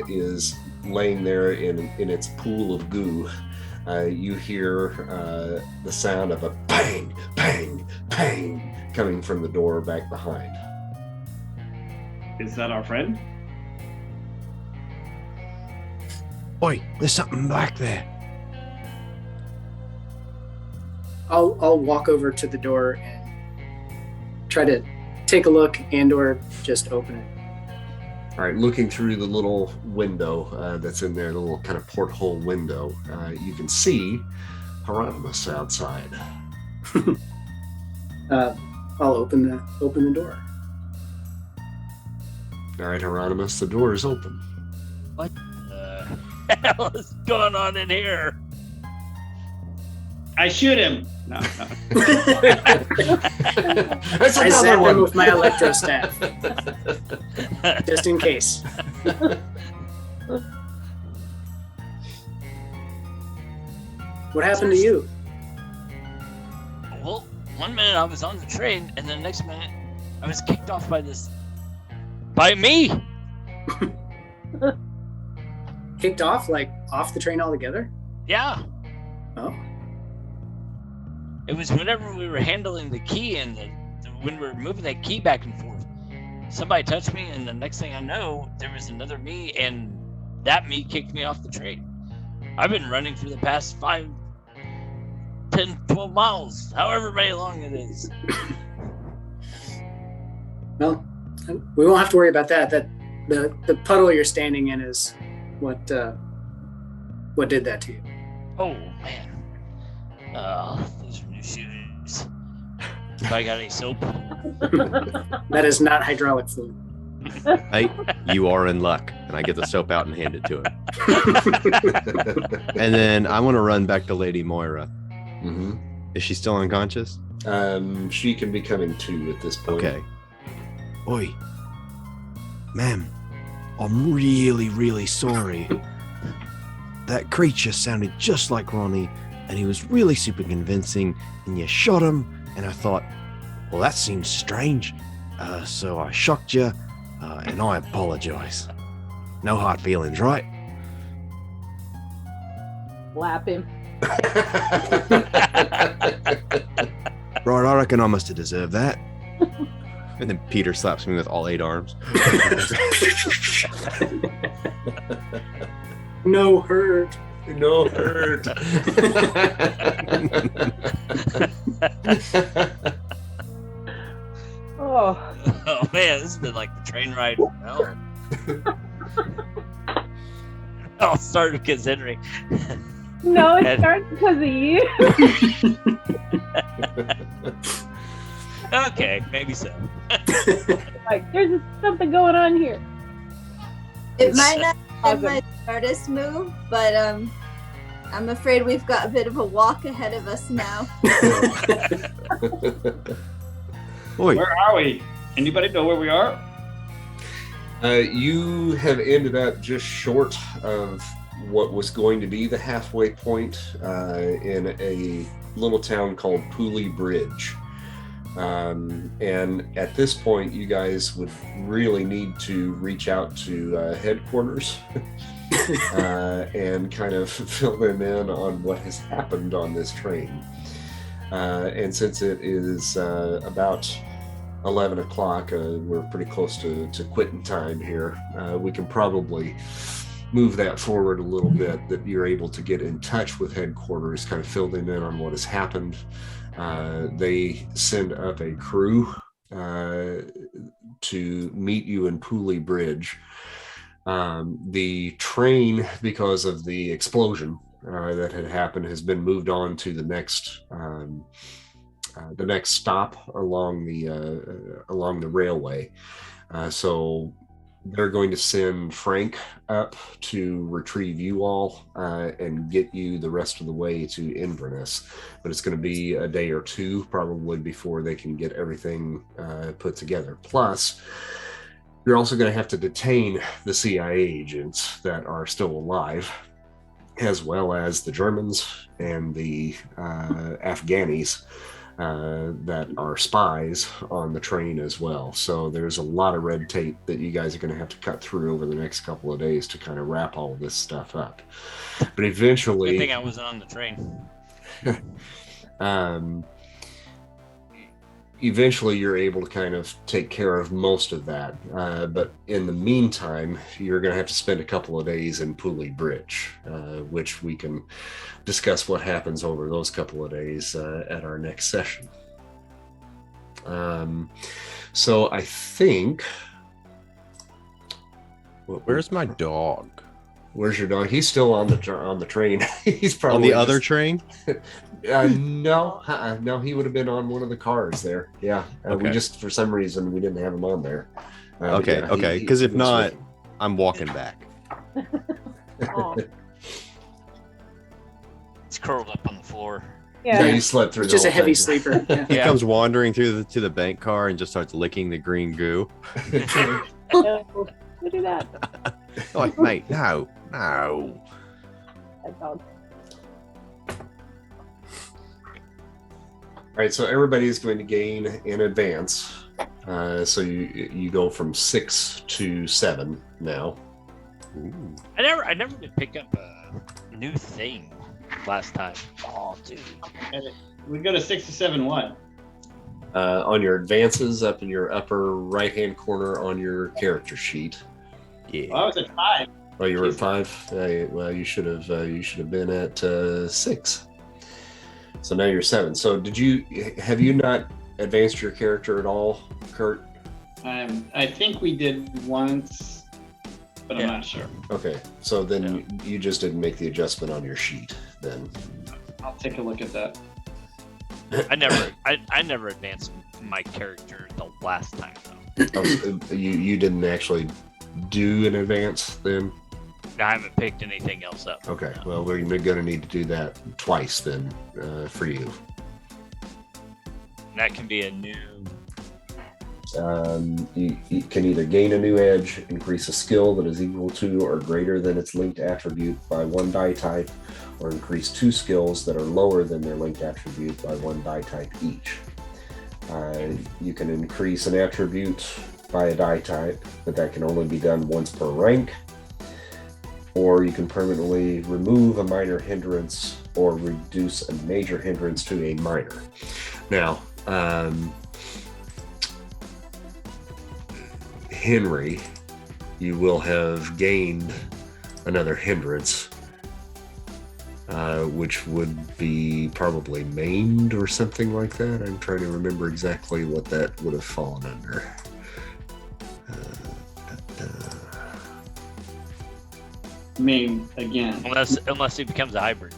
is laying there in its pool of goo, you hear the sound of a bang, bang, bang coming from the door back behind. Is that our friend? Oi, there's something back there. I'll walk over to the door and try to take a look and or just open it. All right, looking through the little window that's in there, the little kind of porthole window, you can see Hieronymus outside. I'll open the door. All right, Hieronymus, the door is open. What the hell is going on in here? I shoot him. No. That's I another zap him one. with my electro staff, just in case. What happened to you? Well, 1 minute I was on the train, and the next minute I was kicked off by me. Kicked off, like off the train altogether? Yeah. Oh. It was whenever we were handling the key and when we were moving that key back and forth. Somebody touched me, and the next thing I know, there was another me, and that me kicked me off the train. I've been running for the past 5, 10, 12 miles, however many long it is. Well, we won't have to worry about that. That the puddle you're standing in is what did that to you. Oh, man. These are new shoes. I got any soap? That is not hydraulic fluid. Hey, you are in luck. And I get the soap out and hand it to him. And then I want to run back to Lady Moira. Mm-hmm. Is she still unconscious? She can be coming to at this point. Okay. Oi. Ma'am, I'm really, really sorry. That creature sounded just like Ronnie, and he was really super convincing, and you shot him, and I thought, well, that seems strange. So I shocked you, and I apologize. No hard feelings, right? Slap him. Right, I reckon I must have deserved that. And then Peter slaps me with all 8 arms. No hurt. No hurt. Oh. Oh, man, this has been like the train ride from hell. I'll start because Henry. No, it And- starts because of you. Okay, maybe so. Like, there's something going on here. It might not be Awesome. my smartest move, but I'm afraid we've got a bit of a walk ahead of us now. Oi, Where are we? Anybody know where we are? You have ended up just short of what was going to be the halfway point in a little town called Pooley Bridge. And at this point, you guys would really need to reach out to headquarters and kind of fill them in on what has happened on this train. And since it is about 11 o'clock, we're pretty close to quitting time here. We can probably move that forward a little bit, that you're able to get in touch with headquarters, kind of fill them in on what has happened. They send up a crew to meet you in Pooley Bridge. The train, because of the explosion that had happened, has been moved on to the next stop along the railway. So they're going to send Frank up to retrieve you all and get you the rest of the way to Inverness. But it's going to be a day or two probably before they can get everything put together. Plus, you're also going to have to detain the CIA agents that are still alive, as well as the Germans and the Afghanis that are spies on the train as well. So there's a lot of red tape that you guys are going to have to cut through over the next couple of days to kind of wrap all of this stuff up. But eventually, Good thing I wasn't on the train. eventually you're able to kind of take care of most of that. But in the meantime, you're going to have to spend a couple of days in Pooley Bridge, which we can discuss what happens over those couple of days at our next session. So I think... Where's my dog? Where's your dog? He's still on the train. He's probably On the other train? No, he would have been on one of the cars there. Yeah, we Okay. just, for some reason, we didn't have him on there. Okay, yeah, okay. he Because if was not, with- I'm walking back. Oh, It's curled up on the floor. yeah, yeah. you slept through. It's the just a whole heavy thing. sleeper. Yeah. He Yeah. comes wandering through to the bank car and just starts licking the green goo. No, who do that? Like, mate, no. That dog. All right, so everybody is going to gain in advance. So you go from 6 to 7 now. Ooh. I never did pick up a new thing last time. Oh, dude. We go to 6 to 7 what? On your advances up in your upper right-hand corner on your character sheet. Yeah. Well, I was at 5. Oh, you were at 5. Well, you should have been at 6. So now you're 7. So have you not advanced your character at all, Kurt? I think we did once, but I'm not sure. Okay, so then you just didn't make the adjustment on your sheet. Then I'll take a look at that. I never advanced my character the last time though. You didn't actually do an advance then. I haven't picked anything else up. Okay, well we're going to need to do that twice then for you. And that can be a new. You can either gain a new edge, increase a skill that is equal to or greater than its linked attribute by 1 die type, or increase 2 skills that are lower than their linked attribute by 1 die type each. You can increase an attribute by a die type, but that can only be done once per rank. Or you can permanently remove a minor hindrance or reduce a major hindrance to a minor. Now, Henry, you will have gained another hindrance, which would be probably maimed or something like that. I'm trying to remember exactly what that would have fallen under. Main again. Unless he becomes a hybrid.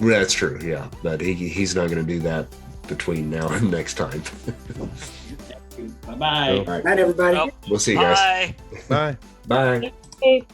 That's true, yeah, but he's not going to do that between now and next time. Bye-bye. All right. Night, everybody. Oh, We'll see you guys. bye. Bye. Bye. Hey.